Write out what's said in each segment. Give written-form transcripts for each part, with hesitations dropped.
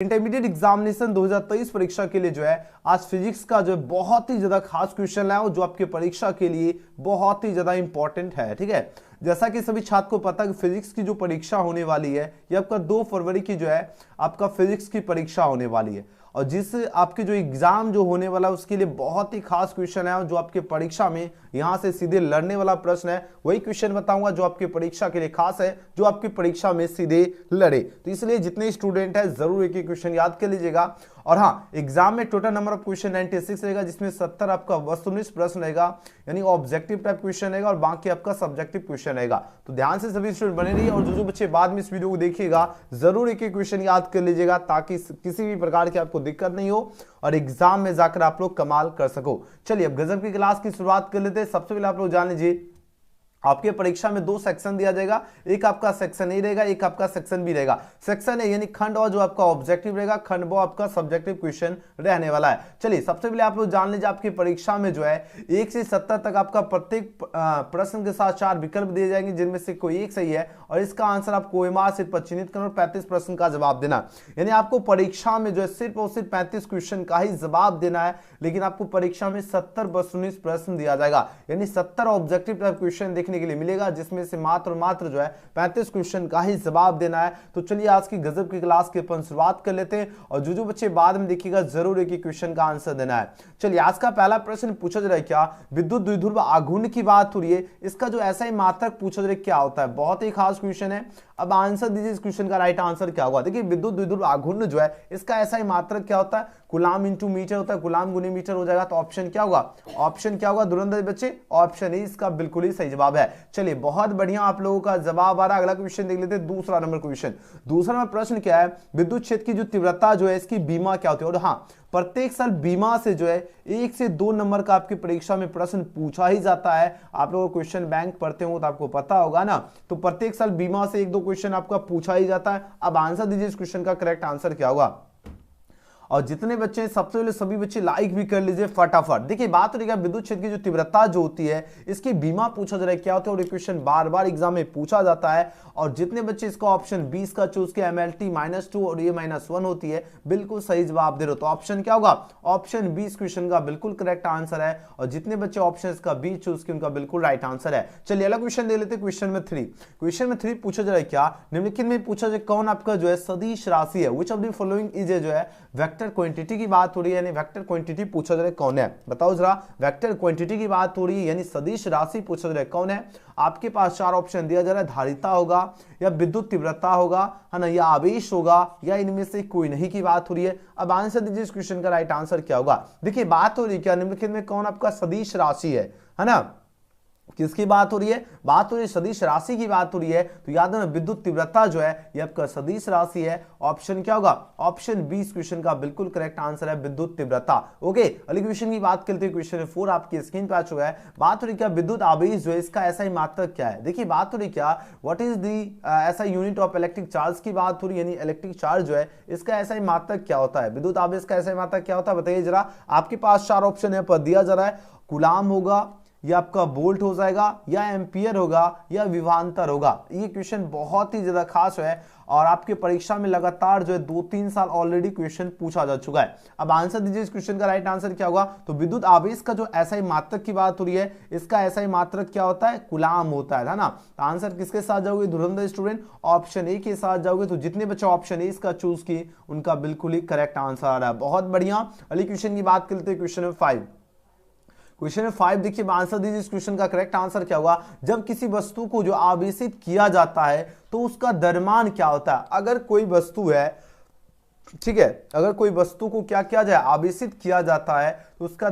Intermediate examination 2023 परीक्षा के लिए जो है आज फिजिक्स का जो है बहुत ही ज्यादा खास क्वेश्चन लाया हूं जो आपके परीक्षा के लिए बहुत ही ज्यादा इंपॉर्टेंट है। ठीक है, जैसा कि सभी छात्र को पता है कि फिजिक्स की जो परीक्षा होने वाली है ये आपका 2 फरवरी की जो है आपका फिजिक्स की परीक्षा होने वाली है और जिस आपके जो एग्जाम जो होने वाला है उसके लिए बहुत ही खास क्वेश्चन है जो आपके परीक्षा में यहां से सीधे लड़ने वाला प्रश्न है। वही क्वेश्चन बताऊंगा जो आपके परीक्षा के लिए खास है, जो आपकी परीक्षा में सीधे लड़े। तो इसलिए जितने स्टूडेंट है जरूर एक क्वेश्चन याद कर लीजिएगा। और हाँ, एग्जाम में टोटल नंबर ऑफ क्वेश्चन 96 रहेगा, जिसमें 70 आपका वस्तुनिष्ठ प्रश्न रहेगा यानी ऑब्जेक्टिव टाइप क्वेश्चन रहेगा और बाकी आपका सब्जेक्टिव क्वेश्चन रहेगा। तो ध्यान से सभी स्टूडेंट बने रहिए और जो बच्चे बाद में इस वीडियो को देखिएगा जरूर एक क्वेश्चन याद कर लीजिएगा ताकि किसी भी प्रकार की आपको दिक्कत नहीं हो और एग्जाम में जाकर आप लोग कमाल कर सको। चलिए अब गजब की क्लास की शुरुआत कर लेते हैं। सबसे पहले आप लोग जान लीजिए आपके परीक्षा में 2 सेक्शन दिया जाएगा, एक आपका सेक्शन ए रहेगा, एक आपका सेक्शन बी रहेगा। सेक्शन ए यानी खंड और जो आपका ऑब्जेक्टिव रहेगा, खंड वो आपका सब्जेक्टिव क्वेश्चन रहने वाला है। चलिए सबसे पहले आप लोग जान लीजिए आपकी परीक्षा में जो है 1 से 70 तक आपका प्रत्येक प्रश्न के साथ 4 विकल्प दिए जाएंगे जिनमें से कोई एक सही है और इसका आंसर आपको OMR सीट पर चिन्हित करना और 35 प्रश्न का जवाब देना। यानी आपको परीक्षा में जो है सिर्फ और सिर्फ 35 क्वेश्चन का ही जवाब देना है, लेकिन आपको परीक्षा में 70 वस्तुनिष्ठ प्रश्न दिया जाएगा यानी 70 ऑब्जेक्टिव टाइप क्वेश्चन देखने के लिए मिलेगा, जिसमें से मात्र जो है 35 क्वेश्चन का ही जवाब देना है। तो चलिए आज की गजब की क्लास की अपन शुरुआत कर लेते हैं और जो बच्चे बाद में देखिएगा जरूर एक क्वेश्चन का आंसर देना है। चलिए आज का पहला प्रश्न पूछा जा रहा है, क्या विद्युत द्विध्रुव आघूर्ण की बात हो रही है, इसका जो ऐसा ही मात्रक पूछा जा रहा है क्या होता है। बहुत ही खास क्वेश्चन है। अब आंसर दीजिए इस क्वेश्चन का राइट आंसर क्या होगा। देखिए विद्युत द्विध्रुव आघूर्ण जो है इसका ऐसा ही मात्रक क्या होता है, कूलाम इंटू मीटर होता है, कूलाम गुनी मीटर हो जाएगा। तो ऑप्शन क्या होगा, ऑप्शन क्या होगा धुरंधर बच्चे, ऑप्शन ए इसका बिल्कुल ही सही जवाब है। चलिए बहुत बढ़िया आप लोगों का जवाब आ रहा है। अगला क्वेश्चन देख लेते हैं, दूसरा नंबर क्वेश्चन। दूसरा नंबर प्रश्न क्या है, विद्युत क्षेत्र की जो तीव्रता जो है इसकी बीमा क्या होती है। और हाँ, प्रत्येक साल बीमा से जो है 1 से 2 नंबर का आपकी परीक्षा में प्रश्न पूछा ही जाता है। आप लोग क्वेश्चन बैंक पढ़ते हो तो आपको पता होगा ना, तो प्रत्येक साल बीमा से 1-2 क्वेश्चन आपका पूछा ही जाता है। अब आंसर दीजिए इस क्वेश्चन का करेक्ट आंसर क्या होगा। और जितने बच्चे हैं सबसे पहले सभी बच्चे लाइक भी कर लीजिए फटाफट। देखिए बात हो रही है विद्युत क्षेत्र की जो तीव्रता जो होती है इसकी बीमा पूछा जा रहा है क्या होता है और ये क्वेश्चन बार बार एग्जाम में पूछा जाता है। और जितने बच्चे इसका ऑप्शन 20 का चूज किया MLT -2 और ये -1 होती है, बिल्कुल सही जवाब दे रहे हो। तो ऑप्शन क्या होगा, ऑप्शन 20 क्वेश्चन का बिल्कुल करेक्ट आंसर है। और जितने बच्चे ऑप्शन इसका 20 चूज किए उनका बिल्कुल राइट आंसर है। चलिए अगला क्वेश्चन देख लेते हैं। क्वेश्चन में 3, क्वेश्चन में 3 पूछा जा रहा है क्या, निम्नलिखित में पूछा जाए कौन आपका जो है सदिश राशि है। Which of the following is जो है वेक्टर क्वांटिटी की बात हो रही है, यानी वेक्टर क्वांटिटी पूछा जा रहा है कौन है। बताओ जरा, वेक्टर क्वांटिटी की बात हो रही है यानी सदिश राशि पूछा जा रहा है कौन है। आपके पास 4 ऑप्शन दिया जा रहा है, धारिता होगा या विद्युत तीव्रता होगा, है ना, या आवेश होगा या इनमें से कोई नहीं की बात हो रही है। अब आंसर दीजिए इस क्वेश्चन का राइट आंसर क्या होगा। देखिए बात हो रही है क्या, निम्नलिखित में कौन आपका सदिश राशि है ना, किसकी बात हो रही है, बात हो रही है सदिश राशि की बात हो रही है। तो याद है ना विद्युत तीव्रता जो है ये आपका सदिश राशि है। ऑप्शन क्या होगा, ऑप्शन 20 क्वेश्चन का बिल्कुल करेक्ट आंसर है विद्युत तीव्रता। ओके, अगले क्वेश्चन की बात करते हैं। क्वेश्चन 4 आपकी स्क्रीन पे आ चुका है। बात हो रही क्या विद्युत आवेश जो है इसका ऐसा ही मात्रक क्या है। देखिए बात हो रही क्या, व्हाट इज दी ऐसा यूनिट ऑफ इलेक्ट्रिक चार्ज की बात हो रही है, यानी इलेक्ट्रिक चार्ज जो है इसका ऐसा ही मात्रक क्या होता है, विद्युत आवेश का ऐसा ही मात्रक क्या होता है बताइए जरा। आपके पास 4 ऑप्शन है पर दिया जा रहा है, कूलाम होगा या आपका वोल्ट हो जाएगा या एम्पियर होगा या विभवांतर होगा। ये क्वेश्चन बहुत ही ज्यादा खास है और आपके परीक्षा में लगातार जो है 2-3 साल ऑलरेडी क्वेश्चन पूछा जा चुका है। अब आंसर दीजिए इस क्वेश्चन का राइट आंसर क्या होगा। तो विद्युत आवेश का जो ऐसा ही मात्रक की बात हो रही है इसका ऐसा ही मात्रक क्या होता है, कूलाम होता है ना। तो आंसर किसके साथ जाओगे धुरंधर स्टूडेंट, ऑप्शन ए के साथ जाओगे। तो जितने बच्चे ऑप्शन ए इसका चूज किए उनका बिल्कुल ही करेक्ट आंसर आ रहा है। बहुत बढ़िया। अगले क्वेश्चन की बात करते हैं, क्वेश्चन 5। क्वेश्चन 5 देखिए आंसर दीजिए इस क्वेश्चन का करेक्ट आंसर क्या होगा। जब किसी वस्तु को जो आवेशित किया जाता है तो उसका द्रव्यमान क्या होता है। अगर कोई वस्तु है, ठीक है, अगर कोई वस्तु को क्या किया जाए, आवेशित किया जाता है तो उसका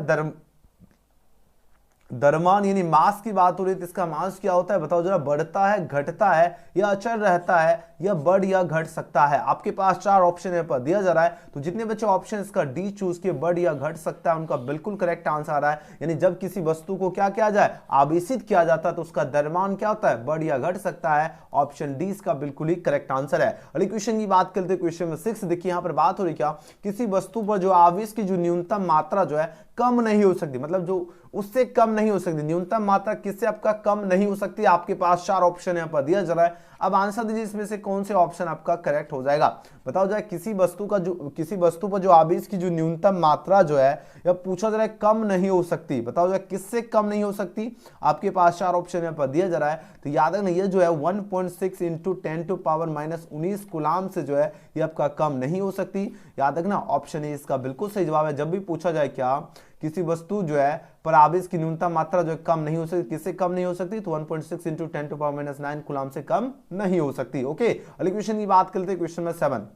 द्रव्यमान यानी मास की बात हो रही है तो इसका मास क्या होता है बताओ जरा। बढ़ता है, घटता है या अचल रहता है या बढ़ या घट सकता है। आपके पास 4 ऑप्शन है पर दिया जा रहा है। तो जितने बच्चे ऑप्शन इसका डी चूज किए बढ़ या घट सकता है उनका बिल्कुल करेक्ट आंसर आ रहा है। यानी जब किसी वस्तु को क्या किया जाए, आवेशित किया जाता है तो उसका द्रव्यमान क्या होता है, बढ़ या घट सकता है। ऑप्शन डी इसका बिल्कुल ही करेक्ट आंसर है। अगले क्वेश्चन की बात करते हैं। क्वेश्चन में 6 देखिए यहाँ पर बात हो रही क्या, किसी वस्तु पर जो आवेश की जो न्यूनतम मात्रा जो है कम नहीं हो सकती, मतलब जो उससे कम नहीं हो सकती, न्यूनतम मात्रा किससे आपका कम नहीं हो सकती। आपके पास 4 ऑप्शन यहाँ पर दिया जा रहा है। अब आंसर दीजिए इसमें से कौन से ऑप्शन आपका करेक्ट हो जाएगा। बताओ जाए किसी वस्तु पर जो आवेश की जो न्यूनतम मात्रा जो है या पूछा जा रहा है कम नहीं हो सकती, बताओ जाए किससे कम नहीं हो सकती। आपके पास 4 ऑप्शन यहाँ पर दिया जा रहा है, तो याद रखना ये जो है 1.6 इंटू 10⁻⁻19 कूलाम से जो है ये आपका कम नहीं हो सकती। याद रखना ऑप्शन ए इसका बिल्कुल सही जवाब है। जब भी पूछा जाए क्या किसी वस्तु जो है पर आवेश की न्यूनतम मात्रा जो है कम नहीं हो सकती, किससे कम नहीं हो सकती, तो 1.6 इंटू 10⁻⁹ कूलाम से कम नहीं हो सकती। ओके, अगले क्वेश्चन की बात करते हैं, क्वेश्चन नंबर 7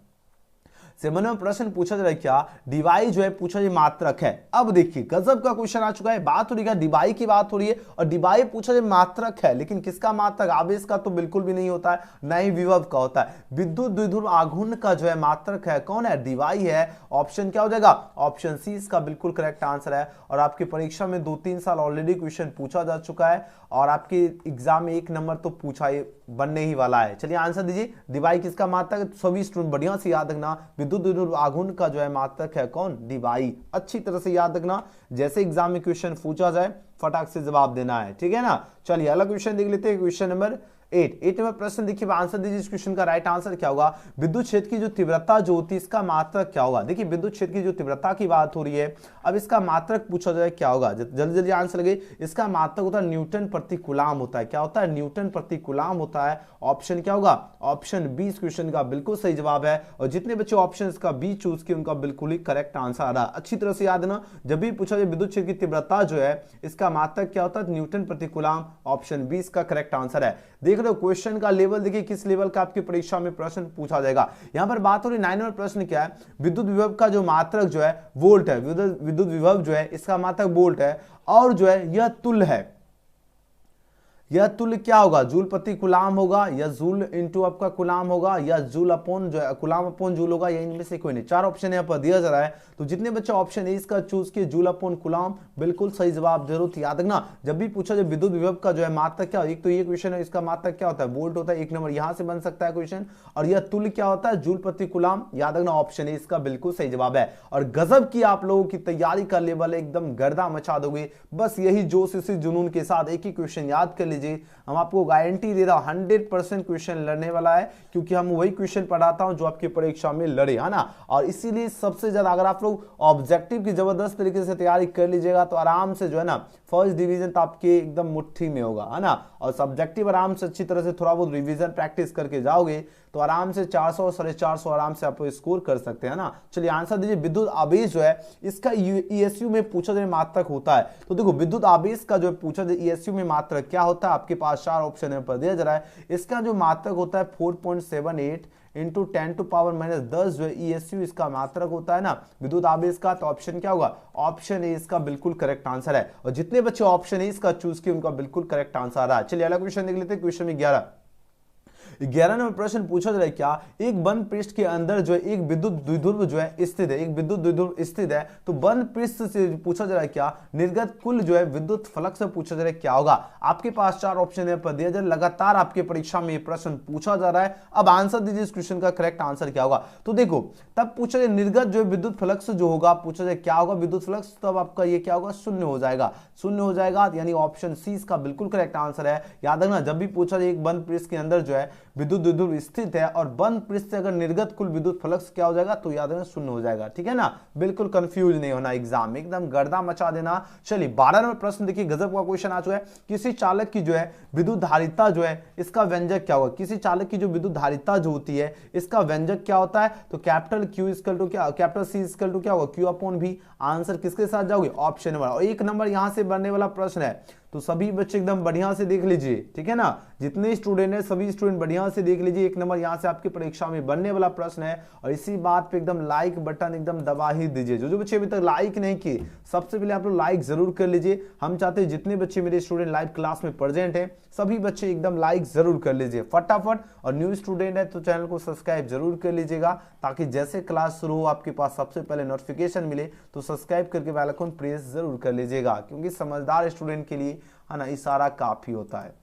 में प्रश्न पूछा जा रहा है क्या डिवाई जो है पूछा जाए मात्रक है। अब देखिए गजब का क्वेश्चन आ चुका है, बात हो रही है डिवाई की बात हो रही है और डिवाई पूछा जाए मात्रक है, लेकिन किसका मात्रक, आवेश का तो बिल्कुल भी नहीं होता है, न ही विभव का होता है। विद्युत द्विध्रुव आघूर्ण का जो है मात्रक है कौन है, डिवाई है। ऑप्शन क्या हो जाएगा, ऑप्शन सी इसका बिल्कुल करेक्ट आंसर है। और आपकी परीक्षा में 2-3 साल ऑलरेडी क्वेश्चन पूछा जा चुका है और आपके एग्जाम में 1 नंबर तो पूछा बनने ही वाला है। चलिए आंसर दीजिए, डिवाई किसका मात्रक, सभी स्टूडेंट बढ़िया से याद रखना, विद्युत द्विध्रुव आघूर्ण का जो है मात्रक है कौन, डिवाई। अच्छी तरह से याद रखना, जैसे एग्जाम में क्वेश्चन पूछा जाए फटाक से जवाब देना है, ठीक है ना। चलिए अगला क्वेश्चन देख लेते हैं, क्वेश्चन नंबर 8 नंबर प्रश्न देखिए, आंसर दीजिए इस क्वेश्चन का। राइट आंसर क्या होगा, विद्युत क्षेत्र की जो तीव्रता जो होती है इसका मात्रक क्या होगा। देखिए विद्युत क्षेत्र की जो तीव्रता की बात हो रही है, अब इसका मात्रक पूछा जाए क्या होगा, जल्दी जल्दी आंसर लगे। इसका मात्रक होता है न्यूटन प्रति कूलाम होता है। क्या होता है, न्यूटन प्रति कूलाम होता है। ऑप्शन क्या होगा, ऑप्शन बी इस क्वेश्चन का बिल्कुल सही जवाब है। और जितने बच्चे ऑप्शन का बी चूज किए उनका बिल्कुल ही करेक्ट आंसर आ रहा है। अच्छी तरह से याद ना, जब भी पूछा जाए विद्युत क्षेत्र की तीव्रता जो है इसका मात्रक क्या होता है, न्यूटन प्रति कूलाम। ऑप्शन बी इसका करेक्ट आंसर है। देख रहे हो क्वेश्चन का लेवल, देखिए किस लेवल का आपकी परीक्षा में प्रश्न पूछा जाएगा। यहां पर बात हो रही 9 नंबर प्रश्न क्या है, विद्युत विभव का जो मात्रक जो है वोल्ट है। विद्युत विभव जो है इसका मात्रक वोल्ट है और जो है यह तुल्य है। यह तुल्य क्या होगा, जूल प्रति कूलाम होगा या जूल इंटू आपका कूलाम होगा या जूल अपॉन जो है कूलाम अपॉन जूल होगा, या इनमें से कोई नहीं। 4 ऑप्शन यहाँ पर दिया जा रहा है, तो जितने बच्चे ऑप्शन ए इसका चूज किए जूल अपॉन कूलाम, बिल्कुल सही जवाब जरूर याद रखना। जब भी पूछा जाए विद्युत विभव का जो है मात्रक क्या, एक तो ये क्वेश्चन है इसका मात्रक क्या होता है, वोल्ट होता है, 1 नंबर यहां से बन सकता है क्वेश्चन। और यह तुल्य क्या होता है, जूल प्रति कूलाम। याद रखना ऑप्शन ए इसका बिल्कुल सही जवाब है। और गजब की आप लोगों की तैयारी का लेवल एकदम गर्दा मचा दोगे, बस यही जोश इसी जुनून के साथ एक ही क्वेश्चन याद कर लीजिए। हम आपको गारंटी दे रहा हूं 100% क्वेश्चन लड़ने वाला है, क्योंकि हम वही क्वेश्चन पढ़ाता हूं जो आपकी परीक्षा में लड़े, है ना। और इसीलिए सबसे ज्यादा अगर आप लोग ऑब्जेक्टिव की जबरदस्त तरीके से तैयारी कर लीजिएगा तो आराम से जो है ना फर्स्ट डिवीजन तो आपके एकदम मुट्ठी में होगा, है ना। और सब्जेक्टिव आराम से अच्छी तरह से थोड़ा बहुत रिवीजन प्रैक्टिस करके जाओगे तो आराम से 400 450 आराम से आप स्कोर कर सकते हैं ना। चलिए आंसर दीजिए, विद्युत आवेश जो है इसका ईएसयू में पूछा जाए मात्रक होता है। तो देखो विद्युत आवेश का जो पूछा जाए ईएसयू में मात्रक क्या होता है, आपके पास 4 ऑप्शन यहाँ पर दिया जा रहा है। इसका जो मात्रक होता है 4.78 इंटू 10⁻⁻10 जो है ईएसयू इसका मात्रक होता है ना विद्युत आवेश का। तो ऑप्शन क्या होगा, ऑप्शन ए इसका बिल्कुल करेक्ट आंसर है। और जितने बच्चे ऑप्शन ए इसका चूज किए उनका बिल्कुल करेक्ट आंसर आ रहा है। चलिए अगला क्वेश्चन देख लेते हैं, क्वेश्चन में 11 नंबर प्रश्न पूछा जा रहा है क्या, एक बंद पृष्ठ के अंदर जो है एक विद्युत द्विध्रुव जो है स्थित है, एक विद्युत द्विध्रुव स्थित है। तो बंद पृष्ठ से पूछा जा रहा है क्या, निर्गत कुल जो है विद्युत फ्लक्स से पूछा जा रहा है क्या होगा। आपके पास 4 ऑप्शन है पर दिया जाए, लगातार आपके परीक्षा में ये प्रश्न पूछा जा रहा है। अब आंसर दीजिए इस क्वेश्चन का करेक्ट आंसर क्या होगा। तो देखो तब पूछा जाए निर्गत जो विद्युत फ्लक्स जो होगा, पूछा जाए क्या होगा विद्युत फ्लक्स, तब आपका ये क्या होगा, शून्य हो जाएगा। शून्य हो जाएगा, यानी ऑप्शन सी इसका बिल्कुल करेक्ट आंसर है। याद रखना जब भी पूछा जाए एक बंद पृष्ठ के अंदर जो है विद्युत द्विध्रुव स्थित है और बंद पृष्ठ से अगर निर्गत कुल विद्युत फ्लक्स क्या हो जाएगा, तो याद रखना शून्य हो जाएगा, ठीक है ना। बिल्कुल कंफ्यूज नहीं होना, एग्जाम में एकदम गर्दा मचा देना। चलिए 12 नंबर प्रश्न देखिए, गजब का क्वेश्चन आ चुका है। किसी चालक की जो है विद्युत धारिता जो है इसका व्यंजक क्या होगा। किसी चालक की जो विद्युत धारिता जो होती है इसका व्यंजक क्या होता है, तो कैपिटल क्यू इक्वल टू क्या, कैपिटल सी इक्वल टू क्या होगा, क्यू अपॉन भी। आंसर किसके साथ जाओगे, ऑप्शन नंबर। और 1 नंबर यहां से बनने वाला प्रश्न है, तो सभी बच्चे एकदम बढ़िया से देख लीजिए, ठीक है ना। जितने स्टूडेंट है सभी स्टूडेंट बढ़िया से देख लीजिए, 1 नंबर यहां से आपकी परीक्षा में बनने वाला प्रश्न है। और इसी बात पे एकदम लाइक बटन एकदम दबा ही दीजिए। जो बच्चे अभी तक लाइक नहीं किए सबसे पहले आप लोग लाइक जरूर कर लीजिए। हम चाहते हैं जितने बच्चे मेरे स्टूडेंट लाइव क्लास में प्रेजेंट हैं सभी बच्चे एकदम लाइक जरूर कर लीजिए फटाफट। और न्यू स्टूडेंट है तो चैनल को सब्सक्राइब जरूर कर लीजिएगा, ताकि जैसे क्लास शुरू हो आपके पास सबसे पहले नोटिफिकेशन मिले। तो सब्सक्राइब करके बेल आइकन प्रेस जरूर कर लीजिएगा, क्योंकि समझदार स्टूडेंट के लिए है ना इशारा काफी होता है।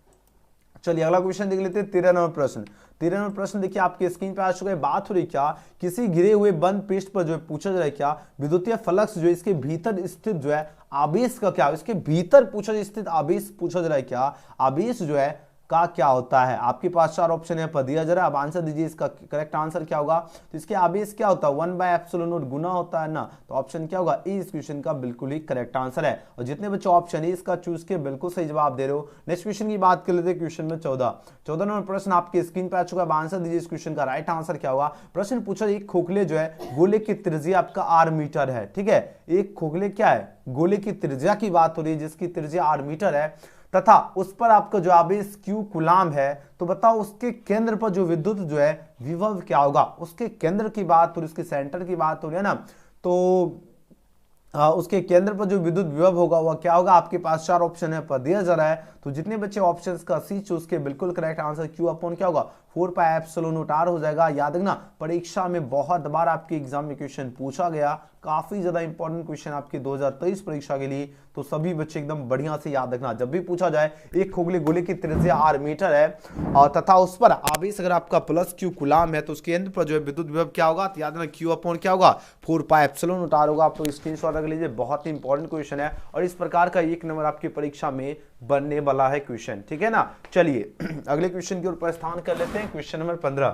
चलिए अगला क्वेश्चन देख लेते हैं, 13 नंबर प्रश्न। 13 नंबर प्रश्न देखिए आपके स्क्रीन पे आ चुका है। बात हो रही क्या, किसी घिरे हुए बंद पृष्ठ पर जो है पूछा जा रहा है क्या, विद्युतीय फ्लक्स जो है इसके भीतर स्थित जो है आवेश का क्या, इसके भीतर पूछा स्थित आवेश पूछा जा रहा है क्या, आवेश जो है का क्या होता है। आपके पास 4 ऑप्शन यहाँ पर दिया जा रहा है, अब आंसर दीजिए इसका करेक्ट आंसर क्या होगा। तो इसके आवेश क्या होता है, 1/ε0 गुना होता है ना, तो ऑप्शन क्या होगा, ए इस क्वेश्चन का बिल्कुल ही करेक्ट आंसर है। और जितने बच्चे ऑप्शन ए इसका चूज किए बिल्कुल सही जवाब दे रहे हो। नेक्स्ट क्वेश्चन की बात कर लेते हैं, क्वेश्चन में 14 नंबर प्रश्न आपके स्क्रीन पे आ चुका है। आंसर दीजिए इस क्वेश्चन का राइट आंसर क्या होगा। प्रश्न पूछा, एक खोखले जो है गोले की त्रिज्या आपका r मीटर है, ठीक है, एक खोखले क्या है, गोले की त्रिज्या की बात हो रही है जिसकी त्रिज्या r मीटर है, तथा उस पर आपका जो आवेश q कूलाम है, तो बताओ उसके केंद्र पर जो विद्युत जो है विभव क्या होगा। उसके केंद्र की बात हो रही है, उसके सेंटर की बात हो रही है ना, तो उसके केंद्र पर जो विद्युत विभव होगा वह क्या होगा। आपके पास 4 ऑप्शन है पर दिया जा रहा है, तो जितने बच्चे ऑप्शंस का सी चूज के बिल्कुल करेक्ट आंसर Q अपॉन क्या होगा 4πε0r हो जाएगा। याद रखना परीक्षा में बहुत बार आपके एग्जाम में क्वेश्चन पूछा गया, काफी ज्यादा इंपॉर्टेंट क्वेश्चन आपकी 2023 परीक्षा के लिए, तो सभी बच्चे एकदम बढ़िया से याद रखना। जब भी पूछा जाए एक खोखले गोले की त्रिज्या r मीटर है और तथा उस पर आवेश अगर आपका प्लस q कूलाम है, तो उसके केंद्र पर जो है विद्युत विभव क्या होगा, तो याद रखना Q अपॉन क्या होगा 4πε0r होगा। आप लोग स्क्रीनशॉट रख लीजिए, बहुत ही इंपॉर्टेंट क्वेश्चन है और इस प्रकार का 1 नंबर आपकी परीक्षा में बनने वाला है क्वेश्चन, ठीक है ना। चलिए अगले क्वेश्चन की ओर प्रस्थान कर लेते हैं। क्वेश्चन नंबर 15,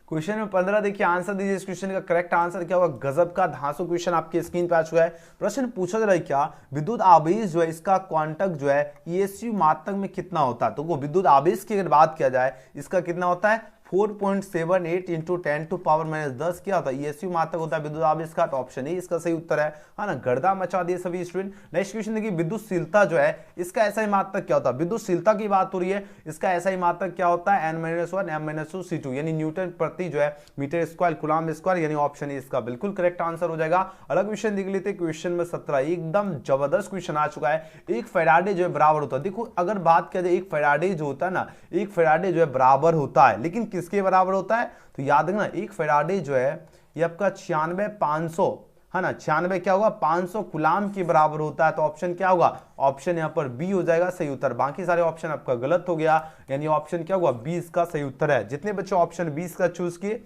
क्वेश्चन नंबर 15 देखिए, आंसर दीजिए इस क्वेश्चन का करेक्ट आंसर क्या होगा। गजब का धांसू क्वेश्चन आपके स्क्रीन पे आ चुका है। प्रश्न पूछा जा रहा है क्या, विद्युत आवेश जो है इसका क्वांटक जो है ESU मात्रक में कितना होता है। तो वो विद्युत आवेश की अगर बात किया जाए इसका कितना होता है 4.78 इंटू 10⁻10 क्या होता है ESU मात्रक होता है विद्युत आवेश का। तो ऑप्शन ए इसका सही उत्तर है ना। गर्दा मचा दिए सभी स्टूडेंट। नेक्स्ट क्वेश्चन देखिए, विद्युतशीलता जो है इसका ऐसा ही मात्रक क्या होता है। विद्युतशीलता की बात हो रही है, इसका ऐसा ही मात्रक क्या होता है n-1 m-2 c2 यानी न्यूटन प्रति जो है मीटर स्क्वायर कूलम स्क्वायर, यानी ऑप्शन ए इसका बिल्कुल करेक्ट आंसर हो जाएगा। अलग क्वेश्चन देख लेते हैं। क्वेश्चन में 17 एकदम जबरदस्त क्वेश्चन आ चुका है। एक फैराडे जो है बराबर होता है, देखो अगर बात किया जाए एक फैराडे जो होता है ना, एक फैराडे जो है बराबर होता है, लेकिन किसके बराबर होता है, तो याद रखना एक फैराडे जो है ये आपका 96,500 है ना, 96 क्या होगा 500 कूलम के बराबर होता है। तो ऑप्शन क्या होगा, ऑप्शन यहां पर बी हो जाएगा सही उत्तर। बाकी सारे ऑप्शन आपका गलत हो गया, यानी ऑप्शन क्या होगा 20 का सही उत्तर है। जितने बच्चे ऑप्शन 20 का चूज किए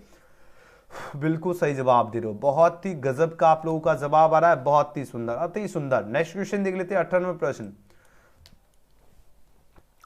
बिल्कुल सही जवाब दे रहे हो, बहुत ही गजब का आप लोगों का जवाब आ रहा है, बहुत ही सुंदर, अति सुंदर। नेक्स्ट क्वेश्चन देख लेते हैं 18वां प्रश्न।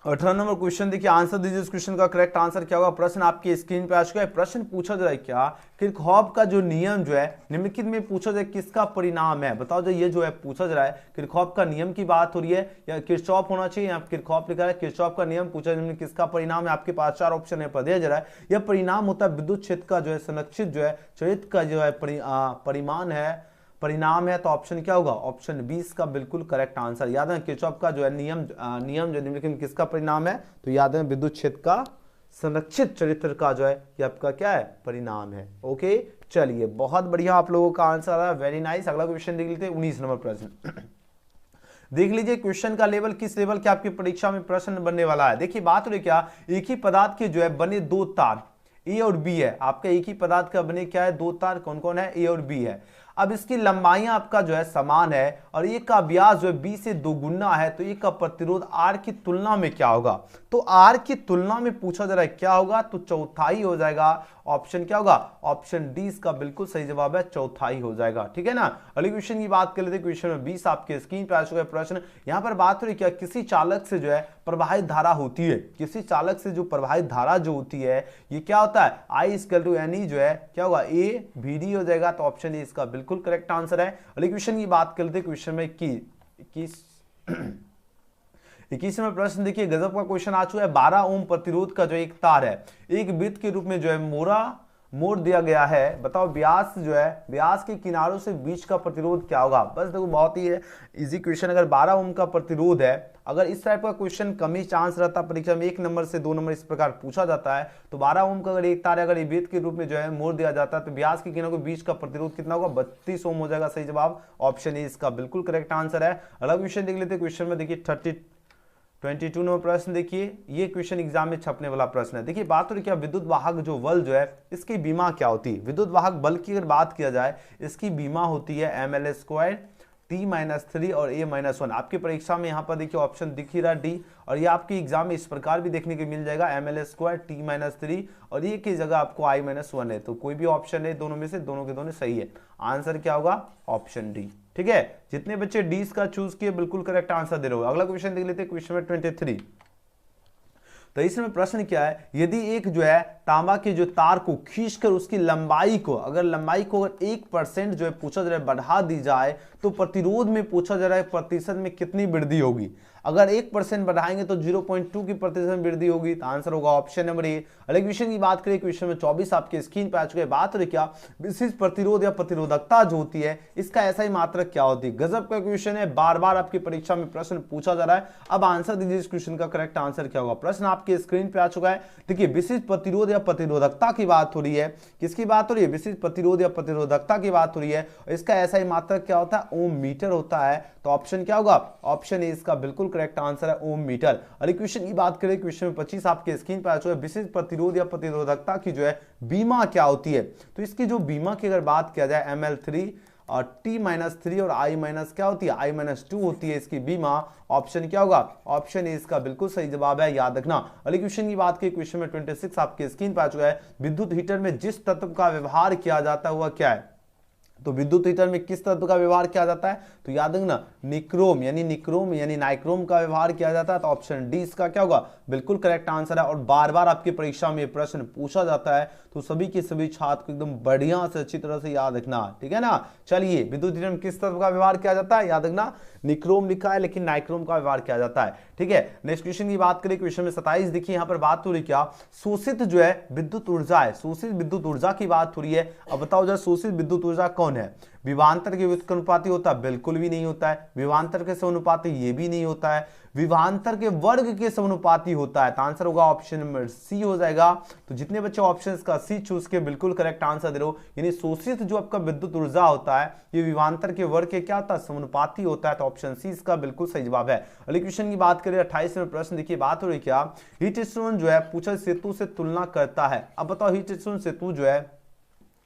18 नंबर क्वेश्चन देखिए, आंसर दीजिए इस क्वेश्चन का करेक्ट आंसर क्या होगा। प्रश्न आपकी स्क्रीन पे आ चुका है। प्रश्न पूछा जा रहा है क्या, किरचॉफ का जो नियम जो है निम्नलिखित में पूछा जाए किसका परिणाम है। बताओ जो ये जो है पूछा जा रहा है किरचॉफ का नियम की बात हो रही है या किरचॉफ होना चाहिए, यहाँ किरचॉफ लिखा है। किरचॉफ का नियम पूछा जाए किसका परिणाम है। आपके पास 4 ऑप्शन है पर दिया जा रहा है। यह परिणाम होता है विद्युत क्षेत्र का जो है संरक्षित जो है चरित्र का जो है परिमाण है, परिणाम है। तो ऑप्शन क्या होगा, ऑप्शन 20 का बिल्कुल करेक्ट आंसर। याद है किरचॉफ का जो है नियम जो निम्नलिखित किसका परिणाम है, तो याद है विद्युत क्षेत्र का संरक्षित चरित्र का जो है ये आपका क्या है परिणाम है। ओके चलिए बहुत बढ़िया आप लोगों का आंसर आ रहा है, वेरी नाइस। अगला क्वेश्चन देख लेते हैं 19 नंबर प्रश्न। देख लीजिए क्वेश्चन का लेवल किस लेवल के आपकी परीक्षा में प्रश्न बनने वाला है। देखिए बात हो रही क्या, एक ही पदार्थ के जो है बने 2 तार ए और बी है। आपका एक ही पदार्थ का बने क्या है 2 तार, कौन कौन है ए और बी है। अब इसकी लंबाइयां आपका जो है समान है और एक का व्यास जो है बी से 2 गुना है, तो एक का प्रतिरोध आर की तुलना में क्या होगा। तो आर की तुलना में पूछा जा रहा है क्या होगा, तो चौथाई हो जाएगा। ऑप्शन क्या होगा, ऑप्शन डी इसका बिल्कुल सही जवाब है, चौथाई हो जाएगा। ठीक है ना। अगले क्वेश्चन की बात कर लेते हैं। क्वेश्चन में 20 आपके स्क्रीन पर आ चुका है प्रश्न। यहां पर बात हो रही क्या, किसी चालक से जो है प्रवाहित धारा होती है, किसी चालक से जो प्रवाहित धारा जो होती है ये क्या होता है I equal to N E जो है क्या होगा ए वी डी हो जाएगा। तो ऑप्शन ए इसका बिल्कुल करेक्ट आंसर है। अगले क्वेश्चन की बात कर लेते हैं। क्वेश्चन में 21वां प्रश्न देखिए, गजब का क्वेश्चन आ चुका है। 12 ओम प्रतिरोध का जो एक तार है एक वृत्त के रूप में जो है मोड़ दिया गया है। बताओ व्यास जो है व्यास के किनारों से बीच का प्रतिरोध क्या होगा। बस देखो बहुत ही इजी क्वेश्चन। अगर 12 ओम का प्रतिरोध है, अगर इस टाइप का क्वेश्चन कम ही चांस रहता परीक्षा में 1 नंबर से 2 नंबर इस प्रकार पूछा जाता है, तो 12 ओम का अगर एक तार अगर वृत्त के रूप में जो है मोड़ दिया जाता है, तो व्यास के किनारों के बीच का प्रतिरोध कितना होगा 32 ओम हो जाएगा। सही जवाब ऑप्शन ए इसका बिल्कुल करेक्ट आंसर है। अलग क्वेश्चन देख लेते हैं। क्वेश्चन में देखिए 22 नंबर प्रश्न देखिए, ये क्वेश्चन एग्जाम में छपने वाला प्रश्न है। देखिए बात हो रही क्या, विद्युत वाहक जो बल जो है इसकी बीमा क्या होती है। विद्युत वाहक बल की अगर बात किया जाए इसकी बीमा होती है ml² T-3 और A-1। आपकी परीक्षा में यहाँ पर देखिए ऑप्शन दिख ही रहा डी, और ये आपके एग्जाम में इस प्रकार भी देखने को मिल जाएगा ml² T-3 और ये की जगह आपको I-1 है। तो कोई भी ऑप्शन है दोनों में से, दोनों के दोनों सही है। आंसर क्या होगा ऑप्शन डी। ठीक है, जितने बच्चे डी का चूज किए बिल्कुल करेक्ट आंसर दे रहे हो। अगला क्वेश्चन देख लेते हैं। क्वेश्चन में 23 तो इसमें प्रश्न क्या है, यदि एक जो है तांबा के जो तार को खींचकर उसकी लंबाई को, अगर लंबाई को अगर 1% जो है पूछा जा रहा है बढ़ा दी जाए तो प्रतिरोध में पूछा जा रहा है प्रतिशत में कितनी वृद्धि होगी। अगर 1% बढ़ाएंगे तो 0.2 की प्रतिशत में वृद्धि होगी, तो आंसर होगा ऑप्शन नंबर ए। अगले क्वेश्चन की बात करें, क्वेश्चन में 24 आपके स्क्रीन पे आ चुके हैं। बात हो रही क्या, विशिष्ट प्रतिरोध या प्रतिरोधकता जो होती है इसका ऐसा ही मात्रक क्या होती है। गजब का क्वेश्चन है, बार बार आपकी परीक्षा में प्रश्न पूछा जा रहा है। अब आंसर दीजिए इस क्वेश्चन का करेक्ट आंसर क्या होगा। प्रश्न आपके स्क्रीन पे आ चुका है। देखिए विशिष्ट प्रतिरोध या प्रतिरोधकता की बात हो रही है, किसकी बात हो रही है, विशिष्ट प्रतिरोध या प्रतिरोधकता की बात हो रही है। इसका ऐसा ही मात्रक क्या होता है, ओम मीटर होता है। तो ऑप्शन क्या होगा, ऑप्शन ए इसका बिल्कुल करेक्ट आंसर है, ओम मीटर। अगले क्वेश्चन की बात करें, क्वेश्चन में 25 आपके स्क्रीन पर आ चुका है। विशिष्ट प्रतिरोध या प्रतिरोधकता की जो है बीमा क्या होती है। तो इसकी जो बीमा की अगर बात किया जाए ml3 और T-3 और I- क्या होती है, I-2 होती है इसकी बीमा। ऑप्शन क्या होगा, ऑप्शन ए इसका बिल्कुल सही जवाब है, याद रखना। अगले क्वेश्चन की बात करें, क्वेश्चन में 26 आपके स्क्रीन पर आ चुका है। विद्युत हीटर में जिस तत्व का व्यवहार किया जाता है वह क्या है। तो विद्युत हीटर में किस तत्व का व्यवहार किया जाता है, तो याद रखना निक्रोम यानी नाइक्रोम का व्यवहार किया जाता है। तो ऑप्शन डी इसका क्या होगा, बिल्कुल करेक्ट आंसर है। और बार बार आपकी परीक्षा में प्रश्न पूछा जाता है, तो सभी के सभी छात्र को एकदम बढ़िया से अच्छी तरह से याद रखना, ठीक है ना। चलिए विद्युत हीटर में किस तत्व का व्यवहार किया जाता है, याद रखना निक्रोम लिखा है लेकिन नाइक्रोम का व्यवहार किया जाता है, ठीक है। नेक्स्ट क्वेश्चन की बात करें, क्वेश्चन में 27 देखिए यहाँ पर बात हो रही क्या, शोषित जो है विद्युत ऊर्जा है, शोषित विद्युत ऊर्जा की बात हो रही है। अब बताओ जरा शोषित विद्युत ऊर्जा कौन है। विभवांतर के व्युत्क्रमानुपाती होता है, बिल्कुल भी नहीं होता है। विभवांतर के समानुपाती, ये भी नहीं होता है। विभवांतर के वर्ग के समानुपाती होता है। तो आंसर होगा ऑप्शन नंबर सी हो जाएगा। तो जितने बच्चे ऑप्शंस का सी चूज के बिल्कुल करेक्ट आंसर दे रहे हो, यानी शोषित जो आपका विद्युत ऊर्जा होता है ये विभवांतर के वर्ग के क्या होता है, समानुपाती होता है। तो ऑप्शन सी इसका बिल्कुल सही जवाब है। अगले क्वेश्चन की बात करें 28 में प्रश्न देखिए, बात हो रही क्या, हीट स्टोन जो है पूछा सेतु से तुलना करता है। अब बताओ हीट स्टोन सेतु जो है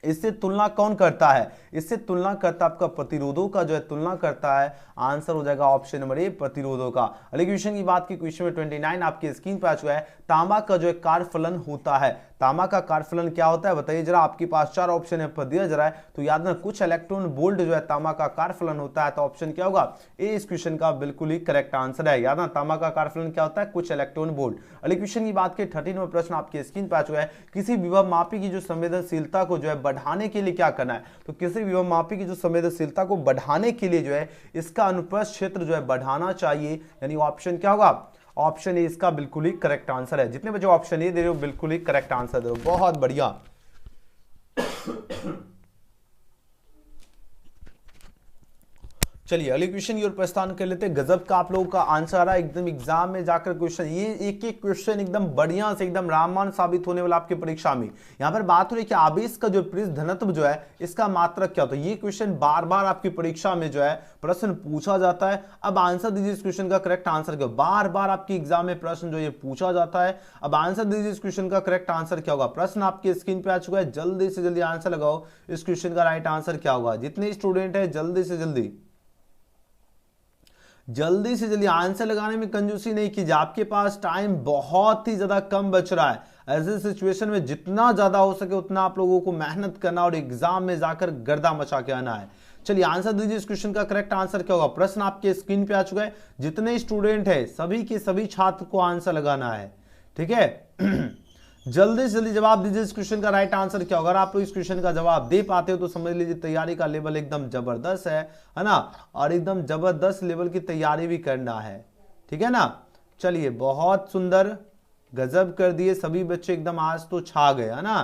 इससे तुलना कौन करता है, इससे तुलना करता आपका प्रतिरोधों का जो है तुलना करता है। आंसर हो जाएगा ऑप्शन नंबर ए प्रतिरोधों का। अगले क्वेश्चन की बात की, क्वेश्चन में 29 आपके स्क्रीन पर आ चुका है। तांबा का जो है कार्यफलन होता है, तांबा का कार्यफलन क्या होता है बताइए जरा। आपके पास 4 ऑप्शन है पर दिया जा रहा है, तो याद रखना कुछ इलेक्ट्रॉन वोल्ट जो है तांबा का कार्यफलन होता है। तो ऑप्शन क्या होगा, ए इस क्वेश्चन का बिल्कुल ही करेक्ट आंसर है। याद रखना तांबा का कार्यफलन क्या होता है, कुछ इलेक्ट्रॉन वोल्ट। अगले क्वेश्चन की बात की 13वां प्रश्न आपके स्क्रीन पर आ चुका है। किसी विभव मापी की जो संवेदनशीलता को जो है बढ़ाने के लिए क्या करना है। तो किसी विभव मापी की जो संवेदनशीलता को बढ़ाने के लिए जो है इसका अनुप्रस्थ क्षेत्र जो है बढ़ाना चाहिए, यानी ऑप्शन क्या होगा, ऑप्शन ए इसका बिल्कुल ही करेक्ट आंसर है। जितने बच्चे ऑप्शन ए दे रहे हो बिल्कुल ही करेक्ट आंसर दे रहे हो, बहुत बढ़िया। चलिए अगले क्वेश्चन की ओर प्रस्थान कर लेते हैं। गजब का आप लोगों का आंसर आ रहा है एकदम एग्जाम में जाकर क्वेश्चन, ये एक एक क्वेश्चन एकदम बढ़िया से एकदम रामबाण साबित होने वाला आपकी परीक्षा में। यहां पर बात हो रही है कि आवेश का जो पृष्ठ घनत्व जो है इसका मात्रक क्या होता है। ये क्वेश्चन बार बार आपकी परीक्षा में जो है प्रश्न पूछा जाता है। अब आंसर दीजिए इस क्वेश्चन का करेक्ट आंसर क्या, बार बार आपकी एग्जाम में प्रश्न जो ये पूछा जाता है। अब आंसर दीजिए इस क्वेश्चन का करेक्ट आंसर क्या होगा। प्रश्न आपके स्क्रीन पे आ चुका है, जल्दी से जल्दी आंसर लगाओ इस क्वेश्चन का राइट आंसर क्या होगा। जितने स्टूडेंट है जल्दी से जल्दी आंसर लगाने में कंजूसी नहीं कीजिए, आपके पास टाइम बहुत ही ज्यादा कम बच रहा है। ऐसे सिचुएशन में जितना ज्यादा हो सके उतना आप लोगों को मेहनत करना और एग्जाम में जाकर गर्दा मचा के आना है। चलिए आंसर दीजिए इस क्वेश्चन का करेक्ट आंसर क्या होगा। प्रश्न आपके स्क्रीन पे आ चुका है, जितने स्टूडेंट है सभी के सभी छात्र को आंसर लगाना है, ठीक है। जल्दी से जल्दी जवाब दीजिए इस क्वेश्चन का राइट आंसर क्या होगा। अगर आप लोग इस क्वेश्चन का जवाब दे पाते हो तो समझ लीजिए तैयारी का लेवल एकदम जबरदस्त है ना, और एकदम जबरदस्त लेवल की तैयारी भी करना है, ठीक है ना। चलिए बहुत सुंदर, गजब कर दिए सभी बच्चे एकदम, आज तो छा गए है ना।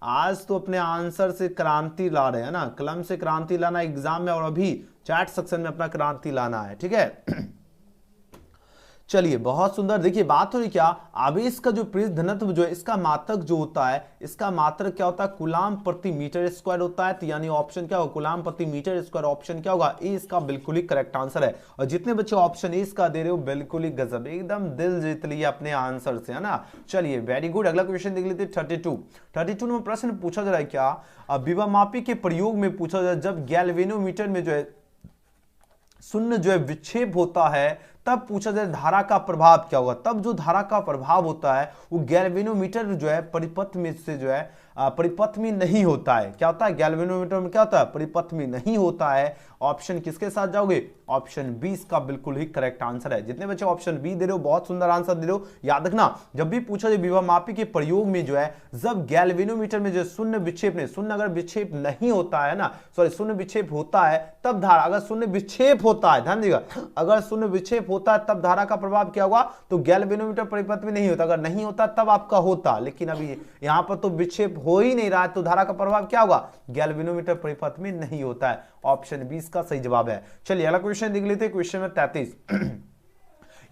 आज तो अपने आंसर से क्रांति ला रहे हैं ना, कलम से क्रांति लाना एग्जाम में और अभी चैट सेक्शन में अपना क्रांति लाना है, ठीक है। चलिए बहुत सुंदर। देखिए बात हो रही क्या, आवेश का जो पृष्ठ घनत्व जो है इसका मात्रक जो होता है, इसका मात्रक क्या होता है, कूलाम प्रति मीटर स्क्वायर होता है। तो यानी ऑप्शन क्या होगा, कूलाम प्रति मीटर स्क्वायर। ऑप्शन क्या होगा, ए इसका बिल्कुल ही करेक्ट आंसर है। और जितने बच्चे ऑप्शन ए इसका दे रहे हो बिल्कुल ही गजब, एकदम दिल जीत लिए अपने आंसर से, है ना। चलिए वेरी गुड। अगला क्वेश्चन देख लेते 32 में प्रश्न पूछा जा रहा है क्या, विभवमापी के प्रयोग में पूछा जा रहा है, जब गैल्वेनोमीटर में जो है शून्य जो है विक्षेप होता है तब पूछा जाए धारा का प्रभाव क्या होगा, तब जो धारा का प्रभाव होता है वो गैल्वेनोमीटर जो है परिपथ में से जो है परिपथ में नहीं होता है। क्या होता है गैल्वेनोमीटर में, क्या होता है परिपथ में नहीं होता है। ऑप्शन किसके साथ जाओगे, ऑप्शन बी इसका बिल्कुल ही करेक्ट आंसर है। जितने बच्चे ऑप्शन बी दे रहे हो बहुत सुंदर आंसर दे रहे हो। याद रखना जब भी पूछा जाए विभव मापी के प्रयोग में जो है, जब गैल्वेनोमीटर में जो शून्य विक्षेप नहीं, शून्य अगर विक्षेप नहीं होता है ना, सॉरी शून्य विक्षेप होता है तब धारा, अगर शून्य विक्षेप होता है, ध्यान दीजिएगा, अगर शून्य विक्षेप होता है तब धारा का प्रभाव क्या होगा, तो गैल्वेनोमीटर परिपथ में नहीं होता, अगर नहीं होता तब आपका होता, लेकिन अभी यहां पर तो विक्षेप हो ही नहीं रहा है, तो धारा का प्रभाव क्या होगा, गैल्वेनोमीटर परिपथ में नहीं होता है। ऑप्शन 20 का सही जवाब है। चलिए अगला क्वेश्चन देख लेते हैं, क्वेश्चन नंबर 33।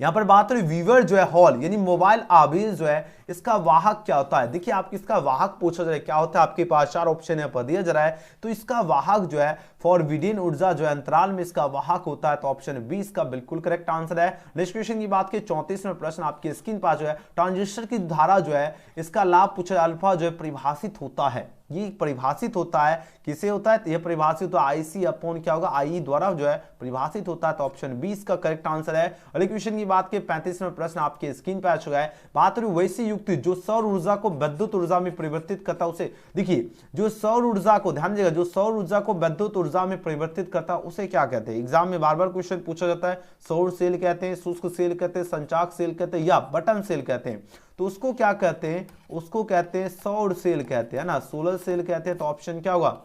यहां पर बात हो रही वीवर जो है हॉल यानी मोबाइल आवेश जो है इसका वाहक क्या होता है। देखिए आप इसका वाहक पूछा जाए क्या होता है, आपके पास 4 ऑप्शन है पर दिया जा रहा है, तो इसका वाहक जो है फॉरविडिन ऊर्जा जो है अंतराल में इसका वाहक होता है, तो ऑप्शन 20 का बिल्कुल करेक्ट आंसर है। नेक्स्ट क्वेश्चन की बात की 34वां प्रश्न आपकी स्क्रीन पर जो है, ट्रांजिस्टर की धारा जो है इसका लाभ पूछा अल्फा जो है परिभाषित होता है, ये परिभाषित होता है किसे होता है, यह परिभाषित तो आईसी अपॉन क्या होगा आई द्वारा जो है परिभाषित होता है, तो ऑप्शन 20 का करेक्ट आंसर है। अगले क्वेश्चन की बात के 35वां प्रश्न आपके स्क्रीन पर आ चुका है। बात रही वैसी युक्ति जो सौर ऊर्जा को विद्युत ऊर्जा में परिवर्तित करता है उसे, देखिए जो सौर ऊर्जा को, ध्यान दीजिएगा, जो सौर ऊर्जा को विद्युत ऊर्जा में परिवर्तित करता है उसे क्या कहते हैं। एग्जाम में बार बार क्वेश्चन पूछा जाता है, सौर सेल कहते हैं, शुष्क सेल कहते हैं, संचाक सेल कहते हैं या बटन सेल कहते हैं, तो उसको क्या कहते हैं, उसको कहते हैं सौर सेल कहते हैं ना, सोलर सेल कहते हैं, तो ऑप्शन क्या होगा,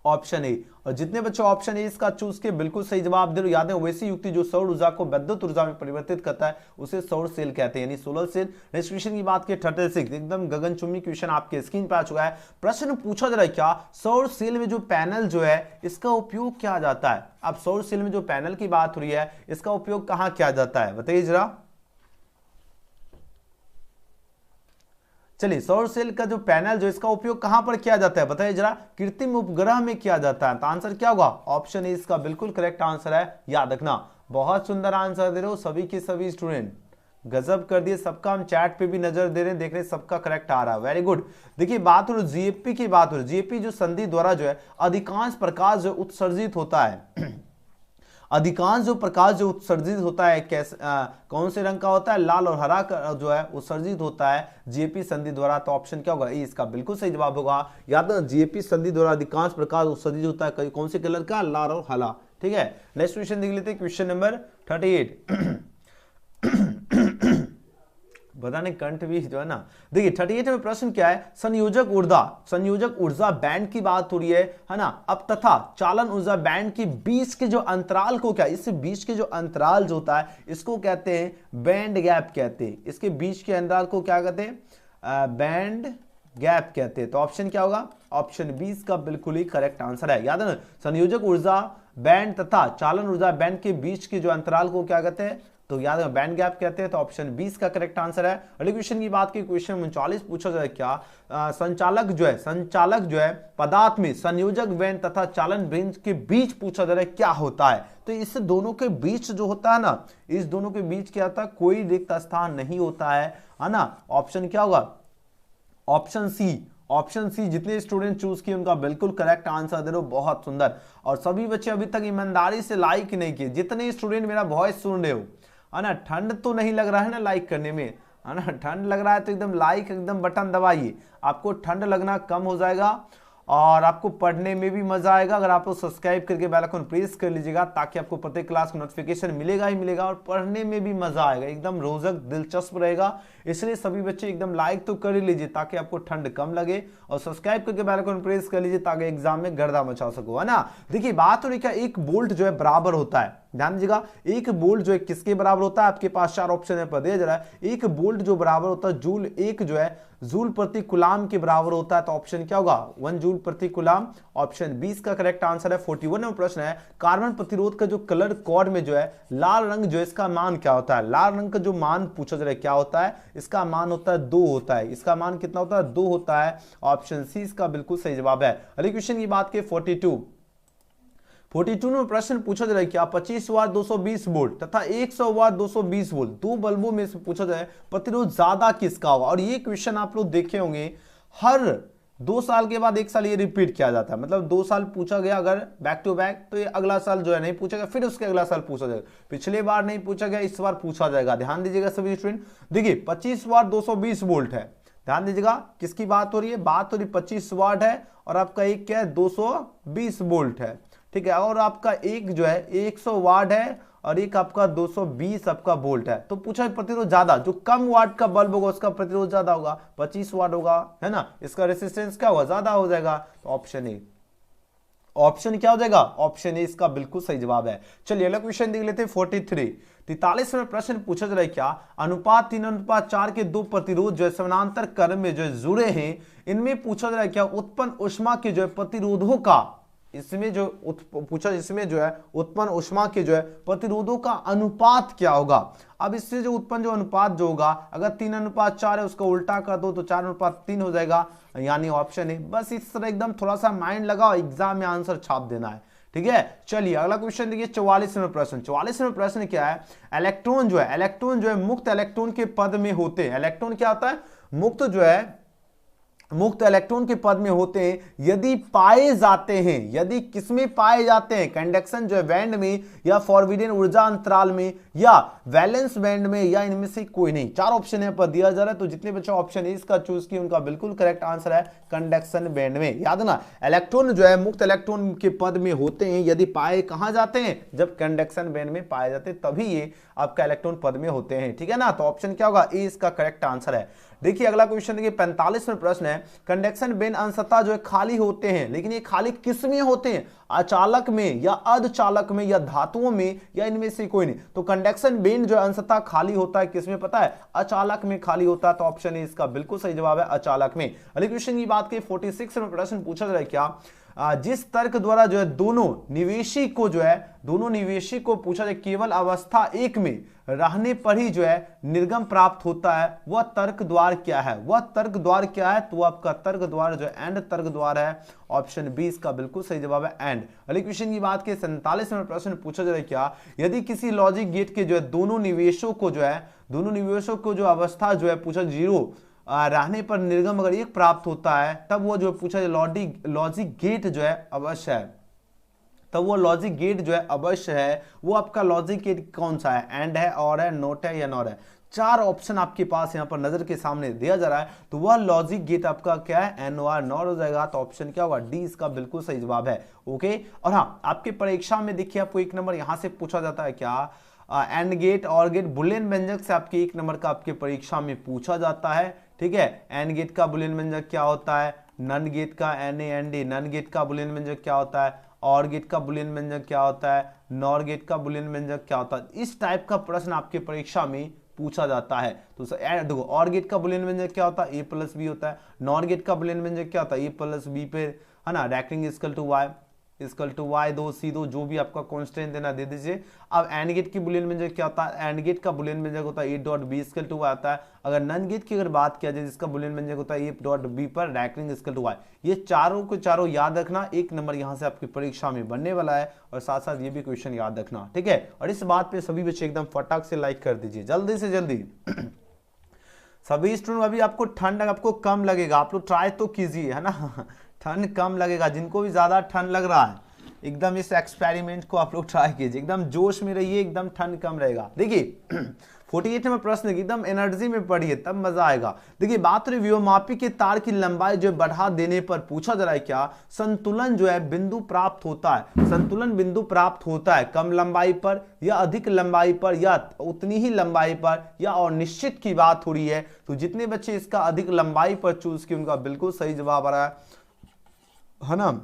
ऑप्शन ए। और जितने बच्चे ऑप्शन ए इसका चूज के बिल्कुल सही जवाब दे रहे हो, याद है वैसी युक्ति जो सौर ऊर्जा को विद्युत ऊर्जा में परिवर्तित करता है उसे सौर सेल कहते हैं यानी सोलर सेल। नेक्स्ट क्वेश्चन की बात की 36 एकदम गगनचुंबी क्वेश्चन आपके स्क्रीन पर आ चुका है। प्रश्न पूछा जा रहा है क्या, सौर सेल में जो पैनल जो है इसका उपयोग किया जाता है। अब सौर सेल में जो पैनल की बात हो रही है इसका उपयोग कहां किया जाता है बताइए जरा। चलिए सौर सेल का जो पैनल जो इसका उपयोग कहां पर किया जाता है बताइए जरा, कृत्रिम उपग्रह में किया जाता है, तो आंसर क्या होगा, ऑप्शन ए इसका बिल्कुल करेक्ट आंसर है। याद रखना बहुत सुंदर आंसर दे रहे हो सभी के सभी स्टूडेंट, गजब कर दिए, सबका हम चैट पे भी नजर दे रहे हैं, देख रहे हैं सबका करेक्ट आ रहा है, वेरी गुड। देखिए बात हो जीएपी की बात हो, जीएपी जो संधि द्वारा जो है अधिकांश प्रकाश जो उत्सर्जित होता है अधिकांश जो प्रकाश जो उत्सर्जित होता है कैसे कौन से रंग का होता है, लाल और हरा का जो है उत्सर्जित होता है जीएपी संधि द्वारा, तो ऑप्शन क्या होगा, ए इसका बिल्कुल सही जवाब होगा। याद है जीएपी संधि द्वारा अधिकांश प्रकाश उत्सर्जित होता है कौन से कलर का, लाल और हरा, ठीक है। नेक्स्ट क्वेश्चन देख लेते हैं, क्वेश्चन नंबर 38। बताने कंठ भी जो है ना, देखिए 38 में प्रश्न क्या है, संयोजक ऊर्जा बैंड की बात हो रही है ना, अब तथा चालन ऊर्जा बैंड के बीच के जो अंतराल को क्या, इस बीच के जो अंतराल जो होता है इसको कहते हैं बैंड गैप कहते हैं, इसके बीच के अंतराल को क्या कहते हैं, बैंड गैप कहते हैं, तो ऑप्शन क्या होगा, ऑप्शन 20 का बिल्कुल ही करेक्ट आंसर है। याद है ना, संयोजक ऊर्जा बैंड तथा चालन ऊर्जा बैंड के बीच के जो अंतराल को क्या कहते हैं, तो याद है बैंड गैप कहते हैं, तो ऑप्शन 20 का करेक्ट आंसर है। अगले क्वेश्चन की बात की क्वेश्चन 39 पूछा जाए क्या, संचालक जो है पदार्थ में संयोजक वेन तथा चालन वेन के बीच पूछा जा रहा है क्या होता है, तो इस दोनों के बीच जो होता है ना, इस दोनों के बीच क्या होता है, कोई रिक्त स्थान नहीं होता है ना, ऑप्शन क्या होगा, ऑप्शन सी। जितने स्टूडेंट चूज किए उनका बिल्कुल करेक्ट आंसर दे रहे हो, बहुत सुंदर। और सभी बच्चे अभी तक ईमानदारी से लाइक नहीं किए, जितने स्टूडेंट मेरा वॉइस सुन रहे हो, है ना, ठंड तो नहीं लग रहा है ना लाइक करने में, है ना, ठंड लग रहा है तो एकदम लाइक एकदम बटन दबाइए, आपको ठंड लगना कम हो जाएगा और आपको पढ़ने में भी मजा आएगा। अगर आप लोग सब्सक्राइब करके बेल आइकन प्रेस कर लीजिएगा ताकि आपको प्रत्येक क्लास का नोटिफिकेशन मिलेगा ही मिलेगा और पढ़ने में भी मजा आएगा, एकदम रोचक दिलचस्प रहेगा। इसलिए सभी बच्चे एकदम लाइक तो कर ही लीजिए ताकि आपको ठंड कम लगे और सब्सक्राइब करके बेल आइकन प्रेस कर लीजिए ताकि एग्जाम में गर्दा मचा सको, है ना। देखिए बात हो रही क्या, एक बोल्ट जो है बराबर होता है, ध्यान दीजिएगा, एक बोल्ट जो है किसके बराबर होता है, आपके पास 4 ऑप्शन है पर दिया जा रहा है, एक बोल्ट जो बराबर होता है जूल, एक जो है जूल प्रति कुलाम के बराबर होता है, तो ऑप्शन क्या होगा, 1 जूल प्रति कुलाम, ऑप्शन 20 का करेक्ट आंसर है। 41 में प्रश्न है, कार्बन प्रतिरोध का जो कलर कोड में जो है लाल रंग जो है इसका मान क्या होता है, लाल रंग का जो मान पूछा जा रहा है क्या होता है, इसका मान होता है 2 होता है, इसका मान कितना होता है, 2 होता है, ऑप्शन सी इसका बिल्कुल सही जवाब है। अगले क्वेश्चन की बात की 42 में प्रश्न पूछा जा रहा है क्या, 25 वाट 220 वोल्ट तथा 100 वाट 220 वोल्ट दो बल्बों में से पूछा जाए प्रतिरोध ज्यादा किसका होगा। और ये क्वेश्चन आप लोग देखे होंगे हर 2 साल के बाद 1 साल ये रिपीट किया जाता है, मतलब 2 साल पूछा गया अगर बैक टू बैक, तो ये अगला साल जो है नहीं पूछा गया, फिर उसके अगला साल पूछा जाएगा। पिछले बार नहीं पूछा गया, इस बार पूछा जाएगा। ध्यान दीजिएगा सभी स्टूडेंट। देखिए 25 वाट 220 वोल्ट है, ध्यान दीजिएगा किसकी बात हो रही है, बात हो रही 25 वाट है और आपका एक क्या है 220 वोल्ट है, ठीक है। और आपका एक जो है 100 वाट है और एक आपका 220 आपका वोल्ट है। तो पूछा है प्रतिरोध ज्यादा, जो कम वाट का बल्ब होगा उसका प्रतिरोध ज्यादा होगा, 25 वाट होगा, है ना, इसका रेसिस्टेंस क्या होगा, ज्यादा हो जाएगा। तो ऑप्शन ए, ऑप्शन क्या हो जाएगा, ऑप्शन ए इसका बिल्कुल सही जवाब है। चलिए अगला क्वेश्चन देख लेते हैं 43वां प्रश्न पूछा जा रहा है क्या, अनुपात 3:4 के दो प्रतिरोध जो है समानांतर क्रम में जो है जुड़े हैं, इनमें पूछा जा रहा है क्या उत्पन्न ऊष्मा के जो है प्रतिरोधों का, इसमें जो पूछा, इसमें जो है उत्पन्न ऊष्मा के जो है प्रतिरोधों का अनुपात क्या होगा। अब इससे जो उत्पन्न जो अनुपात जो होगा, अगर 3:4 है उसका उल्टा कर दो तो 4:3 हो जाएगा, यानी ऑप्शन है। बस इस तरह एकदम थोड़ा सा माइंड लगाओ, एग्जाम में आंसर छाप देना है, ठीक है। चलिए अगला क्वेश्चन देखिए 44वां प्रश्न। 44वां प्रश्न क्या है, इलेक्ट्रॉन जो है मुक्त इलेक्ट्रॉन के पद में होते हैं। इलेक्ट्रॉन क्या होता है, मुक्त इलेक्ट्रॉन के पद में होते हैं यदि पाए जाते हैं, यदि किसमें पाए जाते हैं, कंडक्शन जो है बैंड में या फॉरवर्डिंग ऊर्जा अंतराल में या वैलेंस बैंड में या इनमें से कोई नहीं। 4 ऑप्शन यहाँ पर दिया जा रहा है, तो जितने बच्चे ऑप्शन ए इसका चूज किए उनका बिल्कुल करेक्ट आंसर है कंडक्शन बैंड में। याद ना, इलेक्ट्रॉन जो है मुक्त इलेक्ट्रॉन के पद में होते हैं यदि पाए कहां जाते हैं, जब कंडक्शन बैंड में पाए जाते हैं, तभी ये आपका इलेक्ट्रॉन पद में होते हैं, ठीक है ना। तो ऑप्शन क्या होगा, ए इसका करेक्ट आंसर है। देखिए अगला क्वेश्चन देखिए 45वां प्रश्न है, कंडक्शन बेन अंशतः जो है खाली होते हैं, लेकिन ये खाली किस में होते हैं, अचालक में या अर्धचालक में या धातुओं में या इनमें से कोई नहीं। तो कंडक्शन बेन जो है अंशतः खाली होता है किसमें पता है, अचालक में खाली होता है। तो ऑप्शन ए इसका बिल्कुल सही जवाब है, अचालक में। अगले क्वेश्चन की बात की 46 में प्रश्न पूछा जा रहा है क्या, जिस तर्क द्वारा जो है दोनों निवेशी को पूछा जाए केवल अवस्था एक में रहने पर ही जो है निर्गम प्राप्त होता है, वह तर्क द्वार क्या है, वह तर्क द्वार क्या है। तो आपका तर्क द्वार जो है एंड तर्क द्वार है, ऑप्शन बी इसका बिल्कुल सही जवाब है एंड। अगले क्वेश्चन की बात की 47वां प्रश्न पूछा जा रहा है क्या, यदि किसी लॉजिक गेट के जो है दोनों निवेशों को जो अवस्था जो है पूछा 0 रहने पर निर्गम अगर 1 प्राप्त होता है, तब वो जो पूछा लॉजिक गेट जो है अवश्य है, तब वो लॉजिक गेट जो है अवश्य है। वो आपका लॉजिक गेट कौन सा है, एंड है, और है, नॉट है या नॉर है। 4 ऑप्शन आपके पास यहाँ पर नजर के सामने दिया जा रहा है, तो वह लॉजिक गेट आपका क्या है, एनओआर नॉर हो जाएगा। तो ऑप्शन क्या होगा, डी इसका बिल्कुल सही जवाब है। ओके, और हाँ आपके परीक्षा में देखिए आपको 1 नंबर यहां से पूछा जाता है क्या, एंड गेट और गेट बुलियन व्यंजक से आपके 1 नंबर का आपके परीक्षा में पूछा जाता है, ठीक है। एंड गेट का बुलियन व्यंजक क्या होता है, नन गेट का NAND नन गेट का बुलियन व्यंजक क्या होता है, और गेट का बुलियन व्यंजक क्या होता है, नॉर गेट का बुलियन व्यंजक क्या होता है। इस टाइप का प्रश्न आपके परीक्षा में पूछा जाता है। तो देखो और गेट का बुलियन व्यंजक क्या होता है, A+B होता है। नॉर गेट का बुलियन व्यंजक क्या होता है, A+B पे, है ना, ranking equal to y2 c2 जो भी आपका कांस्टेंट देना दे दीजिए। अब एंड गेट की बुलियन व्यंजक क्या होता है, एंड गेट का बुलियन व्यंजक होता है A.B इक्वल टू y होता है। अगर नन गेट की अगर बात किया जाए जिसका बुलियन व्यंजक होता है A.B पर रैकिंग इक्वल टू y। ये चारों को चारों याद रखना, 1 नंबर यहां से आपकी परीक्षा में बनने वाला है, और साथ साथ ये भी क्वेश्चन याद रखना, ठीक है। और इस बात पे सभी बच्चे एकदम फटाक से लाइक कर दीजिए, जल्दी से जल्दी। सभी स्टूडेंट, अभी आपको ठंड आपको कम लगेगा, आप लोग ट्राई तो कीजिए, है ना, ठंड कम लगेगा। जिनको भी ज्यादा ठंड लग रहा है एकदम इस एक्सपेरिमेंट को आप लोग ट्राई कीजिए, एकदम जोश में रहिए, एकदम ठंड कम रहेगा। देखिए 48 में प्रश्न एकदम एनर्जी में पढ़िए तब मजा आएगा। देखिए बात रही व्योममापी के तार की लंबाई जो बढ़ा देने पर पूछा जा रहा है क्या, संतुलन जो है बिंदु प्राप्त होता है, संतुलन बिंदु प्राप्त होता है कम लंबाई पर या अधिक लंबाई पर या उतनी ही लंबाई पर या और निश्चित की बात हो रही है। तो जितने बच्चे इसका अधिक लंबाई पर चूज किए उनका बिल्कुल सही जवाब आ रहा है ना।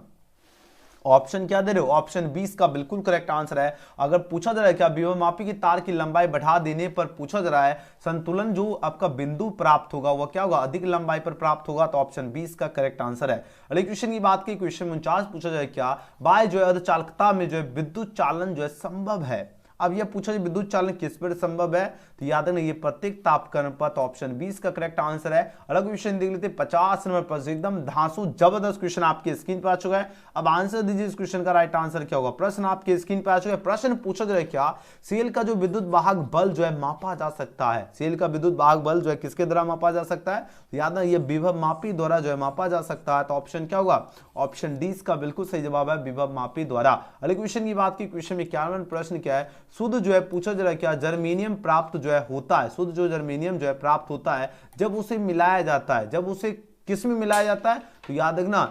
ऑप्शन क्या दे रहे हो, ऑप्शन 20 का बिल्कुल करेक्ट आंसर है। अगर पूछा जा रहा है क्या व्योममापी की तार की लंबाई बढ़ा देने पर पूछा जा रहा है संतुलन जो आपका बिंदु प्राप्त होगा वह क्या होगा, अधिक लंबाई पर प्राप्त होगा। तो ऑप्शन 20 का करेक्ट आंसर है। अगले क्वेश्चन की बात की क्वेश्चन 49 पूछा जाए क्या, बाह्य जो है अर्धचालकता में जो है विद्युत चालन जो है संभव है। अब यह पूछा विद्युत चालन किस पर संभव है, तो याद रखना ये प्रत्येक तापकरण पथ, ऑप्शन 20 का करेक्ट आंसर है। अलग क्वेश्चन देख लेते 50 नंबर पर, एकदम धांसू जबरदस्त क्वेश्चन आपके स्क्रीन पर आ चुका है। अब आंसर दीजिए इस क्वेश्चन का राइट आंसर क्या होगा। प्रश्न आपके स्क्रीन पर आ चुका है। प्रश्न पूछा जा रहा है क्या, सेल का जो विद्युत वाहक बल जो है मापा जा सकता है। सेल का विद्युत वाहक बल जो है किसके द्वारा मापा जा सकता है, तो याद है ये विभव मापी द्वारा जो है मापा जा सकता है। तो ऑप्शन क्या होगा, ऑप्शन डी इसका बिल्कुल सही जवाब है, विभव मापी द्वारा। अगले क्वेश्चन की बात की, क्वेश्चन 51 प्रश्न क्या है, शुद्ध जो है पूछा जा रहा है क्या, जर्मेनियम प्राप्त जो है होता है, शुद्ध जो जर्मेनियम जो है प्राप्त होता है जब उसे मिलाया जाता है, जब उसे किस में मिलाया जाता है, तो याद रखना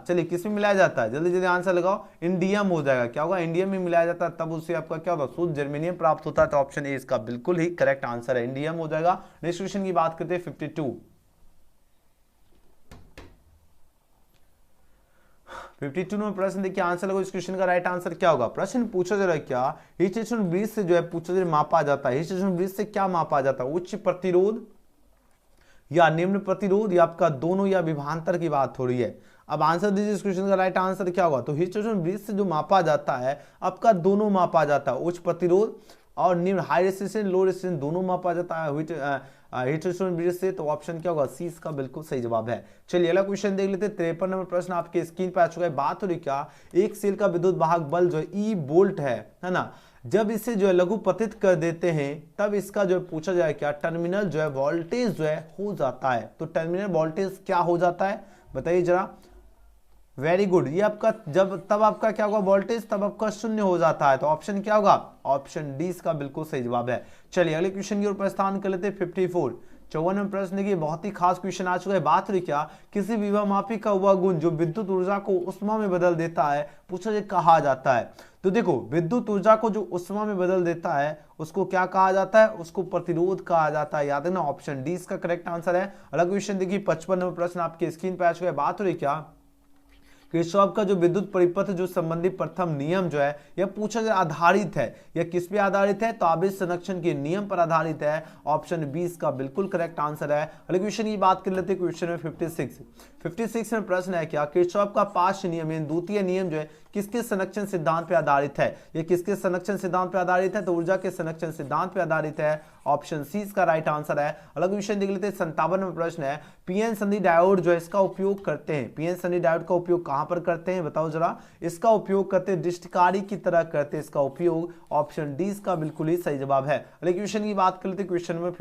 चलिए किस में मिलाया जाता है, जल्दी जल्दी आंसर लगाओ, इंडियम हो जाएगा। क्या होगा, इंडियम में मिलाया जाता है तब उसे आपका क्या होगा, शुद्ध जर्मेनियम प्राप्त होता है। तो ऑप्शन ए इसका बिल्कुल ही करेक्ट आंसर है, इंडियम हो जाएगा। नेक्स्ट क्वेश्चन की बात करते हैं 52 में प्रश्न देखिए, आंसर लगो। इस क्वेश्चन का राइट आंसर क्या होगा। प्रश्न पूछा जा रहा है क्या, हीट स्टेशन ब्रिज से जो है पूछा जा रहा है मापा जाता है, हीट स्टेशन ब्रिज से क्या मापा जाता है, उच्च प्रतिरोध या निम्न प्रतिरोध या आपका दोनों या विभवांतर की बात हो रही है। अब आंसर दीजिए इस क्वेश्चन का राइट आंसर क्या होगा। तो हीट स्टेशन ब्रिज से जो मापा जाता है आपका दोनों मापा जाता है, उच्च प्रतिरोध और निम्न हाई रेजिस्टेंस लो रेजिस्टेंस दोनों मापा जाता है हीट स्टेशन ब्रिज से। तो ऑप्शन क्या होगा, सी इसका बिल्कुल सही जवाब है। चलिए अगला क्वेश्चन देख लेते हैं। 53 नंबर प्रश्न आपके स्क्रीन पे आ चुका है। बात हो रही क्या, एक सेल का विद्युत वाहक बल जो है ई वोल्ट है ना, जब इसे जो है लघुपतित कर देते हैं तब इसका जो पूछा जाए क्या, टर्मिनल जो है वोल्टेज जो है हो जाता है। तो टर्मिनल वोल्टेज क्या हो जाता है बताइए जरा। वेरी गुड, ये आपका जब तब आपका क्या होगा वोल्टेज, तब आपका शून्य हो जाता है। तो ऑप्शन क्या होगा, ऑप्शन डी इसका बिल्कुल सही जवाब है। चलिए अगले क्वेश्चन की ओर प्रस्थान कर लेते हैं। 54 54 प्रश्न देखिए, बहुत ही खास क्वेश्चन आ चुका है। बात रही क्या, किसी विभव मापी का वह गुण जो विद्युत ऊर्जा को उष्मा में बदल देता है पूछा जाए कहा जाता है। तो देखो विद्युत ऊर्जा को जो उष्मा में बदल देता है उसको क्या कहा जाता है, उसको प्रतिरोध कहा जाता है। याद है ना, ऑप्शन डी इसका करेक्ट आंसर है। अलग क्वेश्चन देखिए 55 नंबर प्रश्न आपके स्क्रीन पे आ चुका है। बात हो रही क्या, किरचॉफ का जो विद्युत परिपथ जो संबंधी प्रथम नियम जो है यह पूछा जाए आधारित है, यह किस पे आधारित है, तो आवेश संरक्षण के नियम पर आधारित है। ऑप्शन 20 का बिल्कुल करेक्ट आंसर है। अगले क्वेश्चन की बात कर लेते हैं। क्वेश्चन में 56 में प्रश्न है क्या, किरचॉफ का पांच नियम द्वितीय नियम जो है किसके संरक्षण सिद्धांत पे आधारित है, यह किसके संरक्षण सिद्धांत पे आधारित है, तो ऊर्जा के संरक्षण सिद्धांत पे आधारित है। ऑप्शन सी इसका राइट आंसर है। अलग विषय देख लेते हैं। 57 में प्रश्न है, पीएन संधि डायोड जो है इसका उपयोग करते हैं, पीएन संधि डायोड का उपयोग कहां पर करते हैं बताओ जरा। इसका उपयोग करते हैं दृष्टिकारी की तरह करते हैं इसका उपयोग। ऑप्शन डी इसका बिल्कुल ही सही जवाब है। अगले क्वेश्चन की बात कर लेते हैं। क्वेश्चन नंबर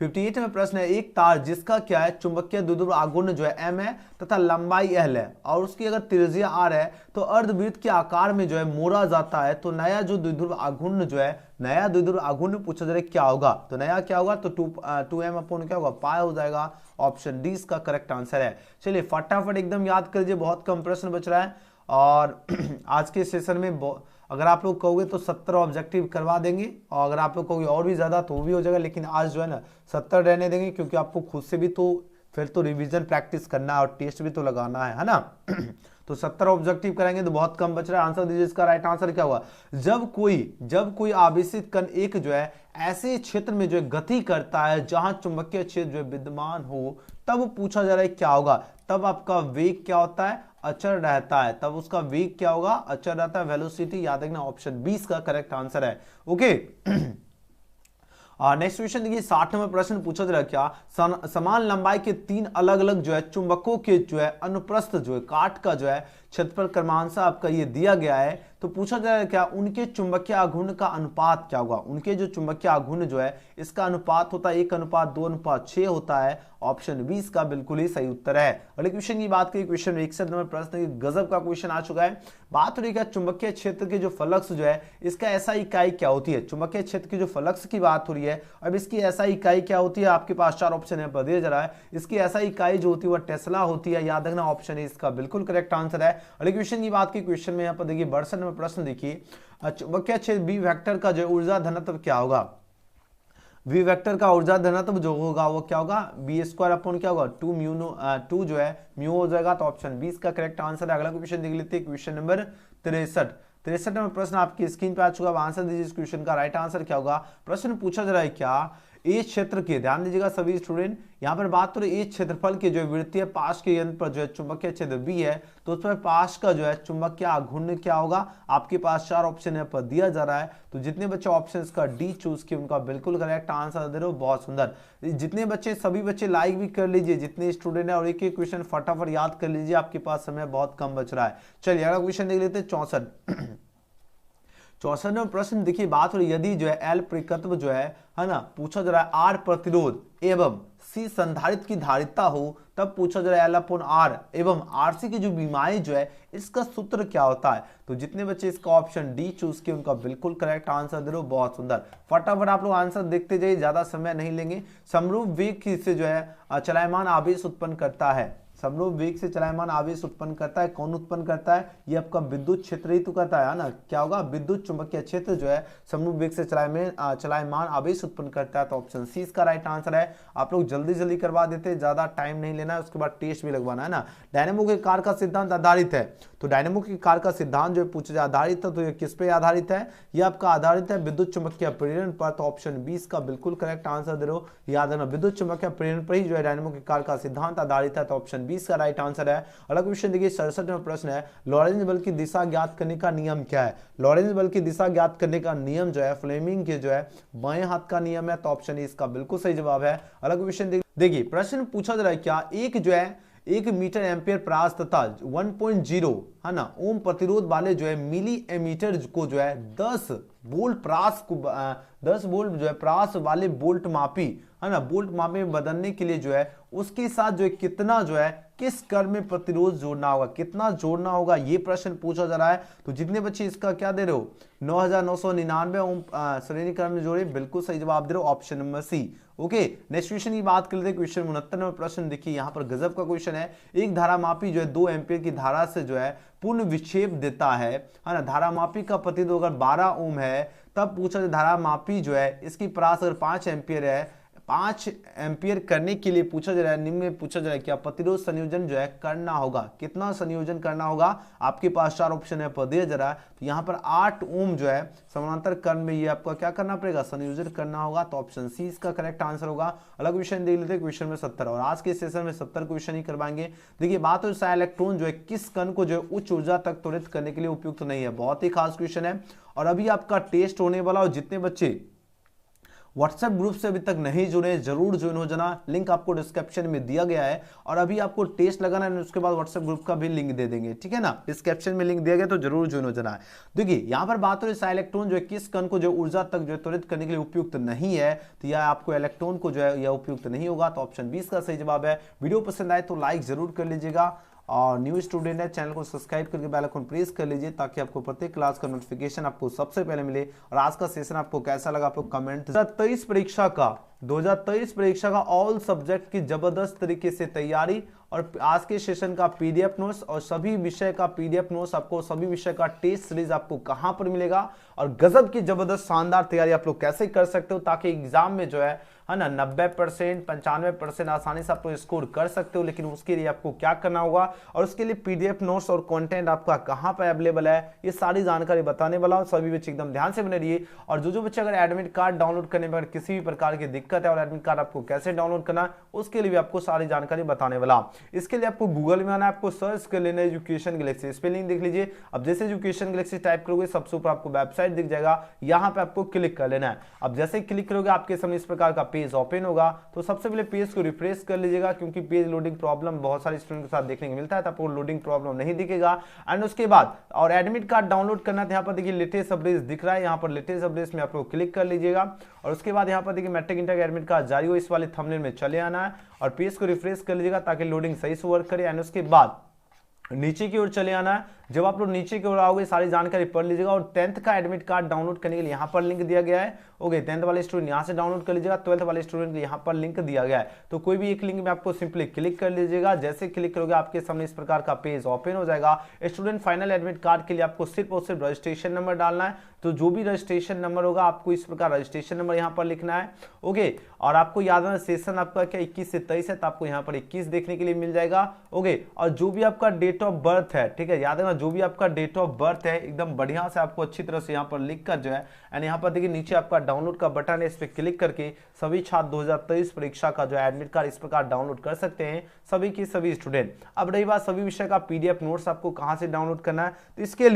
58 में प्रश्न है, एक तार जिसका क्या है चुंबकीय द्विध्रुव आघूर्ण जो है m है तथा लंबाई l है और उसकी अगर त्रिज्या r है तो अर्धवृत्त के आकार में जो है मोड़ा जाता है, तो नया जो द्विध्रुव आघूर्ण जो है, नया द्विध्रुव आघूर्ण पूछा जा रहा है क्या होगा, तो नया क्या होगा, तो 2m अपॉन क्या होगा, पाई हो जाएगा। ऑप्शन डी इसका करेक्ट आंसर है। चलिए फटाफट एकदम याद कर लीजिए, बहुत कम प्रश्न बच रहा है और आज के सेशन में अगर आप लोग कहोगे तो 70 ऑब्जेक्टिव करवा देंगे और अगर आप लोग कहोगे और भी ज़्यादा तो वो भी हो जाएगा, लेकिन आज जो है ना 70 रहने देंगे क्योंकि आपको खुद से भी तो फिर तो रिवीजन प्रैक्टिस करना है और टेस्ट भी तो लगाना है ना। तो 70 ऑब्जेक्टिव करेंगे तो बहुत कम बच रहा है। आंसर दीजिए, इसका राइट आंसर क्या होगा। जब कोई आवेशित कण एक जो है ऐसे क्षेत्र में जो है गति करता है जहां चुंबकीय क्षेत्र जो है विद्यमान हो, तब पूछा जा रहा है क्या होगा, तब आपका वेग क्या होता है, अचर रहता है, तब उसका वेग क्या होगा, अचर रहता है, वेलोसिटी। याद रखना ऑप्शन 20 का करेक्ट आंसर है। ओके नेक्स्ट क्वेश्चन देखिए, 60 नंबर प्रश्न पूछा जा रहा है क्या, समान लंबाई के तीन अलग अलग जो है चुंबकों के जो है अनुप्रस्थ जो है काट का जो है क्षेत्रफल क्रमांशः आपका ये दिया गया है, तो पूछा जा रहा है क्या उनके चुंबकीय आघूर्ण का अनुपात क्या होगा। उनके जो चुंबकीय आघूर्ण जो है इसका अनुपात होता है 1:2:6 होता है। ऑप्शन 20 का बिल्कुल ही सही उत्तर है। अगले क्वेश्चन की बात करें, क्वेश्चन 61 नंबर प्रश्न गजब का क्वेश्चन आ चुका है। बात हो रही है चुंबकीय क्षेत्र के जो फ्लक्स जो है इसका ऐसा इकाई क्या होती है, चुंबकीय क्षेत्र की जो फ्लक्स की बात हो रही है, अब इसकी ऐसा इकाई क्या होती है, आपके पास 4 ऑप्शन है दिया जा रहा है। इसकी ऐसा इकाई जो होती है वह टेस्ला होती है। याद रखना ऑप्शन है इसका बिल्कुल करेक्ट आंसर है। अगले क्वेश्चन की बात की, क्वेश्चन में यहाँ पर देखिए 62 नंबर प्रश्न देखिए, चुंबकीय क्षेत्र बी वेक्टर का जो ऊर्जा घनत्व क्या होगा। वी वेक्टर का ऊर्जा घनत्व जो होगा वो क्या होगा, बी स्क्वायर अपॉन क्या होगा 2 जो है म्यू हो जाएगा। तो ऑप्शन 20 का करेक्ट आंसर है। अगला क्वेश्चन देख लेते हैं, क्वेश्चन नंबर 63 नंबर प्रश्न आपकी स्क्रीन पे आ चुका है। आंसर दीजिए इस क्वेश्चन का राइट आंसर क्या होगा। प्रश्न पूछा जा रहा है क्या, इस क्षेत्र के, ध्यान दीजिएगा सभी स्टूडेंट, यहाँ पर बात करें इस क्षेत्रफल के जो वृत्तीय पाश के यंत्र पर जो है चुंबकीय क्षेत्र बी है, तो उस पर पाश का जो है चुंबकीय आघूर्ण क्या होगा, आपके पास 4 ऑप्शन यहाँ पर दिया जा रहा है। तो जितने बच्चे ऑप्शन का डी चूज किए उनका बिल्कुल करेक्ट आंसर दे रहे हो, बहुत सुंदर। जितने बच्चे, सभी बच्चे लाइक भी कर लीजिए जितने स्टूडेंट है, और एक एक क्वेश्चन फटाफट याद कर लीजिए, आपके पास समय बहुत कम बच रहा है। चलिए अगला क्वेश्चन देख लेते हैं 64। 64वां प्रश्न देखिए, बात हो रही यदि जो है एल परिकत्व जो है ना, पूछा जा रहा है आर प्रतिरोध एवं सी संधारित्र की धारिता हो, तब पूछा जा रहा है एल अपॉन आर एवं आरसी की जो बीमारी जो है इसका सूत्र क्या होता है। तो जितने बच्चे इसका ऑप्शन डी चूज किए उनका बिल्कुल करेक्ट आंसर दे रहे हो, बहुत सुंदर। फटाफट आप लोग आंसर देखते जाइए, ज्यादा समय नहीं लेंगे। समरूप वेग से जो है चलायमान आवेश उत्पन्न करता है, समरूप वेग से चलायमान आवेश उत्पन्न करता है, कौन उत्पन्न करता है, ये आपका विद्युत क्षेत्र ही तो करता है ना, क्या होगा, विद्युत चुंबकीय क्षेत्र जो है समरूप वेग से चलायमान आवेश उत्पन्न करता है। तो ऑप्शन सी इसका राइट आंसर है। आप लोग जल्दी जल्दी करवा देते, ज्यादा टाइम नहीं लेना है, उसके बाद टेस्ट भी लगवाना है ना। डायनेमो के कार्य का सिद्धांत आधारित है, तो डायनेमो के कार्य का सिद्धांत जो पूछा जाए आधारित है, तो ये किस पे आधारित है, ये आपका आधारित है विद्युत चुंबकीय प्रेरण पर। तो ऑप्शन 20 का बिल्कुल करेक्ट आंसर दे रहे हो, याद रखना विद्युत चुंबकीय प्रेरण पर ही जो है डायनेमो के कार्य का सिद्धांत आधारित है। तो ऑप्शन 20 का राइट आंसर है। अगला क्वेश्चन देखिए 67वां प्रश्न है, लॉरेंज बल की दिशा ज्ञात करने का नियम क्या है। लॉरेंज बल की दिशा ज्ञात करने का नियम जो है फ्लेमिंग के जो है बाएं हाथ का नियम है। तो ऑप्शन ए इसका बिल्कुल सही जवाब है। अगला क्वेश्चन देखिए, प्रश्न पूछा जा रहा है क्या, एक जो है 1 मीटर एम्पियर प्रास तथा 1.0 है ना ओम प्रतिरोध वाले जो है मिली एमीटर को जो है 10 वोल्ट प्रास को 10 वोल्ट जो है प्रास वाले बोल्ट मापी है ना, बोल्ट मापी में बदलने के लिए जो है उसके साथ जो है कितना जो है किस क्रम में प्रतिरोध जोड़ना होगा, कितना जोड़ना होगा, ये प्रश्न पूछा जा रहा है। तो जितने बच्चे इसका क्या दे रहे हो, 9999 ओम श्रेणी क्रम में जोड़े, बिल्कुल सही जवाब दे रहे हो, option number C. Okay, next question की बात कर लेते हैं। क्वेश्चन 69वां प्रश्न देखिए, यहाँ पर गजब का क्वेश्चन है। एक धारामापी जो है 2 एम्पियर की धारा से जो है पूर्ण विक्षेप देता है ना, धारामापी का प्रतिरोध अगर 12 ओम है, तब पूछा जाए धारामापी जो है इसकी परास अगर 5 एम्पियर है, 5 एम्पियर करने के लिए पूछा जा रहा है, निम्न में पूछा जा रहा है क्या प्रतिरोध संयोजन जो है करना होगा, कितना संयोजन करना होगा। आपके पास 4 ऑप्शन है पर दिया जा रहा है। तो यहाँ पर 8 ओम जो है समानांतर क्रम में ये आपका क्या करना पड़ेगा, संयोजन करना होगा। तो ऑप्शन सी इसका करेक्ट आंसर होगा। अलग क्वेश्चन देख लेते हैं, क्वेश्चन में 70, और आज के सेशन में 70 क्वेश्चन ही करवाएंगे। देखिए बात हो इलेक्ट्रॉन जो है किस कण को जो है उच्च ऊर्जा तक त्वरित करने के लिए उपयुक्त नहीं है, बहुत ही खास क्वेश्चन है। और अभी आपका टेस्ट होने वाला, और जितने बच्चे व्हाट्सएप ग्रुप से अभी तक नहीं जुड़े जरूर ज्वाइन हो जाना, लिंक आपको डिस्क्रिप्शन में दिया गया है। और अभी आपको टेस्ट लगाना है, उसके बाद व्हाट्सएप ग्रुप का भी लिंक दे देंगे, ठीक है ना, डिस्क्रिप्शन में लिंक दिया गया, तो जरूर ज्वाइन हो जाना है। देखिए यहाँ पर बात हो रही है इलेक्ट्रॉन जो है किस कण को जो ऊर्जा तक जो है त्वरित करने के लिए उपयुक्त नहीं है, तो यह आपको इलेक्ट्रॉन को जो है यह उपयुक्त नहीं होगा। तो ऑप्शन 20 का सही जवाब है। वीडियो पसंद आए तो लाइक जरूर कर लीजिएगा, और न्यू स्टूडेंट है चैनल को सब्सक्राइब करके बेल आइकन प्रेस कर लीजिए, ताकि आपको प्रत्येक क्लास का नोटिफिकेशन आपको सबसे पहले मिले। और आज का सेशन आपको कैसा लगा, आप लोग कमेंट। 2023 परीक्षा का ऑल सब्जेक्ट की जबरदस्त तरीके से तैयारी, और आज के सेशन का पीडीएफ नोट्स और सभी विषय का पीडीएफ नोट्स आपको, सभी विषय का टेस्ट सीरीज आपको कहां पर मिलेगा, और गजब की जबरदस्त शानदार तैयारी आप लोग कैसे कर सकते हो, ताकि एग्जाम में जो है ना 90% 95% आसानी से आप लोग स्कोर कर सकते हो। लेकिन उसके लिए आपको क्या करना होगा, और उसके लिए पीडीएफ नोट्स और कंटेंट आपका कहां पर अवेलेबल है, ये सारी जानकारी बताने वाला हूं। सभी बच्चे एकदम ध्यान से बने रहिए। और जो बच्चे अगर एडमिट कार्ड डाउनलोड करने में किसी भी प्रकार की दिक्कत है, और एडमिट कार्ड आपको कैसे डाउनलोड करना, उसके लिए भी आपको सारी जानकारी बताने वाला। इसके लिए आपको गूगल में आना है, आपको सर्च कर लेना एजुकेशन गैलेक्सी, स्पेलिंग देख लीजिए। अब जैसे एजुकेशन गैलेक्सी टाइप करोगे सबसे ऊपर आपको वेबसाइट दिख जाएगा, यहाँ पे आपको क्लिक कर लेना है। अब जैसे क्लिक करोगे आपके सामने इस प्रकार का पेज ओपन होगा। तो सबसे पहले पेज को रिफ्रेश कर लीजिएगा, क्योंकि पेज लोडिंग प्रॉब्लम बहुत सारे स्टूडेंट के साथ देखने को मिलता है, तो आपको लोडिंग प्रॉब्लम नहीं दिखेगा। एंड उसके बाद और एडमिट कार्ड डाउनलोड करना है, यहाँ पर देखिए लेटेस्ट अपडेट्स दिख रहा है, यहाँ पर लेटेस्ट अपडेट्स में आप लोग क्लिक कर लीजिएगा। और उसके बाद यहाँ पर देखिए मैट्रिक इंटर का एडमिट कार्ड जारी हो, इस वाले थंबनेल में चले आना है, और पेज को रिफ्रेश कर लीजिएगा ताकि लोडिंग सही से वर्क करे। एंड उसके बाद नीचे की ओर चले आना है। जब आप लोग नीचे की ओर आओगे सारी जानकारी पढ़ लीजिएगा। और 10th का एडमिट कार्ड डाउनलोड करने के लिए यहाँ पर लिंक दिया गया है। ओके, 10th वाले स्टूडेंट यहाँ से डाउनलोड कर लीजिएगा, 12th वाले स्टूडेंट के यहाँ पर लिंक दिया गया है। तो कोई भी एक लिंक में आपको सिंपली क्लिक कर लीजिएगा। जैसे क्लिक करोगे आपके सामने इस प्रकार का पेज ओपन हो जाएगा। स्टूडेंट फाइनल एडमिट कार्ड के लिए आपको सिर्फ और सिर्फ रजिस्ट्रेशन नंबर डालना है। तो जो भी रजिस्ट्रेशन नंबर होगा आपको इस प्रकार रजिस्ट्रेशन नंबर यहाँ पर लिखना है। ओके, और आपको याद रखना सेशन आपका क्या 21 से 23 है, तो आपको यहाँ पर 21 देखने के लिए मिल जाएगा। ओके, और जो भी आपका डेट ऑफ बर्थ है, ठीक है, याद रखना जो भी आपका डेट ऑफ बर्थ है एकदम बढ़िया से आपको अच्छी तरह से यहाँ पर लिख कर जो है, एंड यहाँ पर देखिए नीचे आपका डाउनलोड का बटन है, इस पर क्लिक करके सभी छात्र 2023 परीक्षा का जो एडमिट कार्ड इस प्रकार डाउनलोड कर सकते हैं, सभी की सभी स्टूडेंट। अब रही बात सभी विषय का पीडीएफ नोट्स आपको कहां से डाउनलोड करना है, तो इसके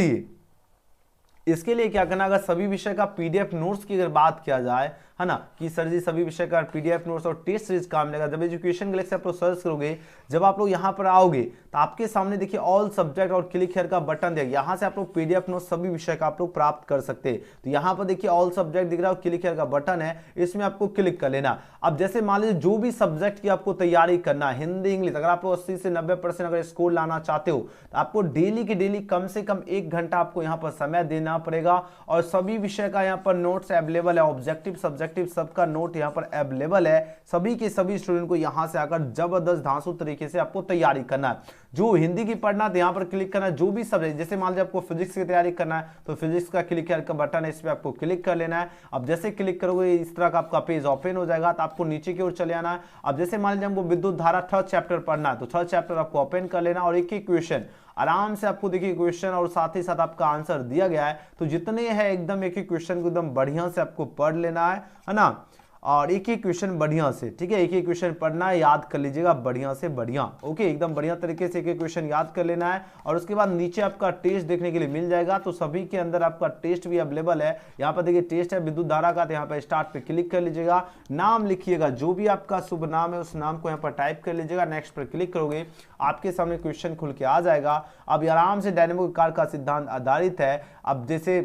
लिए क्या करना, अगर सभी विषय का पीडीएफ नोट्स की अगर बात किया जाए, है ना, कि सर जी सभी विषय का पीडीएफ नोट्स और टेस्ट सीरीज काम मिलेगा, जब एजुकेशन गैलेक्सी आप लोग सर्च करोगे, जब आप लोग यहाँ पर आओगे तो आपके सामने देखिए ऑल सब्जेक्ट और क्लिक हियर का बटन देगा, यहाँ से आप लोग पीडीएफ नोट्स सभी विषय का आप लोग प्राप्त कर सकते हैं। तो यहाँ पर देखिए ऑल सब्जेक्ट दिख रहा है, क्लिक हियर का बटन है, इसमें आपको क्लिक कर लेना। अब जैसे मान लीजिए जो भी सब्जेक्ट की आपको तैयारी करना है, हिंदी इंग्लिश, अगर आप लोग 80 से 90% अगर स्कोर लाना चाहते हो तो आपको डेली की डेली कम से कम 1 घंटा आपको यहाँ पर समय देना पड़ेगा, और सभी विषय का यहाँ पर नोट्स अवेलेबल है, ऑब्जेक्टिव सब्जेक्टिव सबका नोट यहाँ पर अवेलेबल है। सभी के सभी स्टूडेंट को यहाँ से आकर जबरदस्त धांसू तरीके से आपको तैयारी करना है। जो हिंदी की पढ़ना है यहाँ पर क्लिक करना है, जो भी सब्जेक्ट, जैसे मान लीजिए आपको फिजिक्स की तैयारी करना है तो फिजिक्स का क्लिक का बटन है, इस पर आपको क्लिक कर लेना है। अब जैसे क्लिक करोगे इस तरह का आपका पेज ओपन हो जाएगा, तो आपको नीचे की ओर चले आना है। अब जैसे मान लीजिए हमको विद्युत धारा 3rd चैप्टर पढ़ना है, तो 3rd चैप्टर आपको ओपन कर लेना, और एक क्वेश्चन आराम से आपको देखिए क्वेश्चन और साथ ही साथ आपका आंसर दिया गया है, तो जितने हैं एकदम एक क्वेश्चन को एकदम बढ़िया से आपको पढ़ लेना है ना, और एक क्वेश्चन बढ़िया से, ठीक है, एक क्वेश्चन पढ़ना है, याद कर लीजिएगा बढ़िया से बढ़िया, ओके, एकदम बढ़िया तरीके से एक क्वेश्चन याद कर लेना है। और उसके बाद नीचे आपका टेस्ट देखने के लिए मिल जाएगा, तो सभी के अंदर आपका टेस्ट भी अवेलेबल है। यहाँ पर देखिए टेस्ट है विद्युत धारा का, तो यहाँ पर स्टार्ट पे क्लिक कर लीजिएगा, नाम लिखिएगा, जो भी आपका शुभ नाम है उस नाम को यहाँ पर टाइप कर लीजिएगा, नेक्स्ट पर क्लिक करोगे आपके सामने क्वेश्चन खुल के आ जाएगा। अब आराम से डायनेमिक आकार का सिद्धांत आधारित है। अब जैसे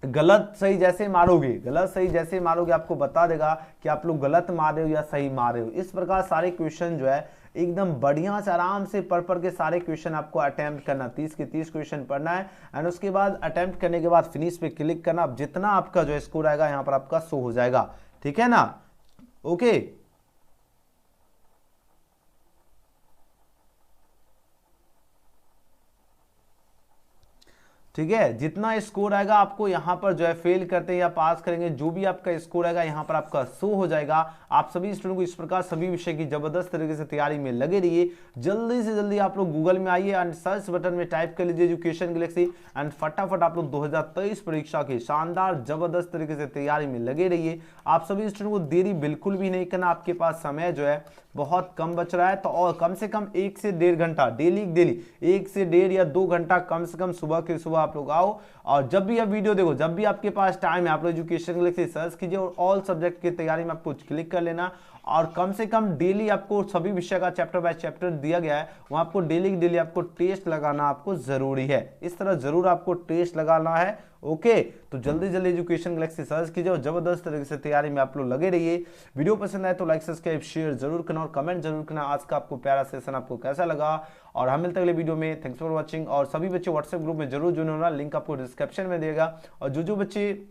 गलत सही जैसे मारोगे आपको बता देगा कि आप लोग गलत मार रहे हो या सही मार रहे हो। इस प्रकार सारे क्वेश्चन जो है एकदम बढ़िया से आराम से पढ़ के सारे क्वेश्चन आपको अटेम्प्ट करना, 30 के 30 क्वेश्चन पढ़ना है, एंड उसके बाद अटेम्प्ट करने के बाद फिनिश पे क्लिक करना। अब जितना आपका जो स्कोर आएगा यहाँ पर आपका शो हो जाएगा, ठीक है ना, ओके। ठीक है, जितना स्कोर आएगा आपको यहाँ पर जो है फेल करते हैं या पास करेंगे, जो भी आपका स्कोर आएगा यहाँ पर आपका शो हो जाएगा। आप सभी स्टूडेंट को इस प्रकार सभी विषय की जबरदस्त तरीके से तैयारी में लगे रहिए। जल्दी से जल्दी आप लोग गूगल में आइए एंड सर्च बटन में टाइप कर लीजिए एजुकेशन गैलेक्सी, एंड फटाफट आप लोग 2023 परीक्षा की शानदार जबरदस्त तरीके से तैयारी में लगे रहिए। आप सभी स्टूडेंट को देरी बिल्कुल भी नहीं करना, आपके पास समय जो है बहुत कम बच रहा है, तो और कम से कम 1 से 1.5 घंटा डेली 1 से 1.5 या 2 घंटा कम से कम सुबह के सुबह आप लोग आओ, और जब भी आप वीडियो देखो, जब भी आपके पास टाइम है, आप लोग एजुकेशन गैलेक्सी सर्च कीजिए और ऑल सब्जेक्ट की तैयारी में आपको क्लिक कर लेना, और कम से कम डेली आपको सभी विषय का चैप्टर बाय चैप्टर दिया गया है, वहां आपको डेली आपको टेस्ट लगाना आपको जरूरी है। इस तरह जरूर आपको टेस्ट लगाना है, ओके। तो जल्दी एजुकेशन गैलेक्सी सर्च कीजिए और जबरदस्त तरीके से तैयारी में आप लोग लगे रहिए। वीडियो पसंद आए तो लाइक सब्सक्राइब शेयर जरूर करना और कमेंट जरूर करना आज का आपको प्यारा सेशन आपको कैसा लगा, और हम मिलते अगले वीडियो में। Thanks for watching. और सभी बच्चे व्हाट्सएप ग्रुप में जरूर जुड़े होना, लिंक आपको डिस्क्रिप्शन में देगा। और जो बच्चे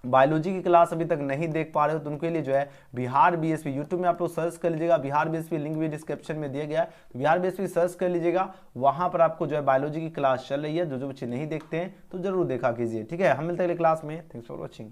बायोलॉजी की क्लास अभी तक नहीं देख पा रहे हो तो उनके लिए जो है बिहार बीएसपी यूट्यूब में आप लोग सर्च कर लीजिएगा, बिहार बीएसपी लिंक भी डिस्क्रिप्शन में दिया गया है, तो बिहार बीएसपी सर्च कर लीजिएगा, वहां पर आपको जो है बायोलॉजी की क्लास चल रही है। जो बच्चे नहीं देखते हैं तो जरूर देखा कीजिए, ठीक है। हम मिलते हैं अगले क्लास में। Thanks for watching.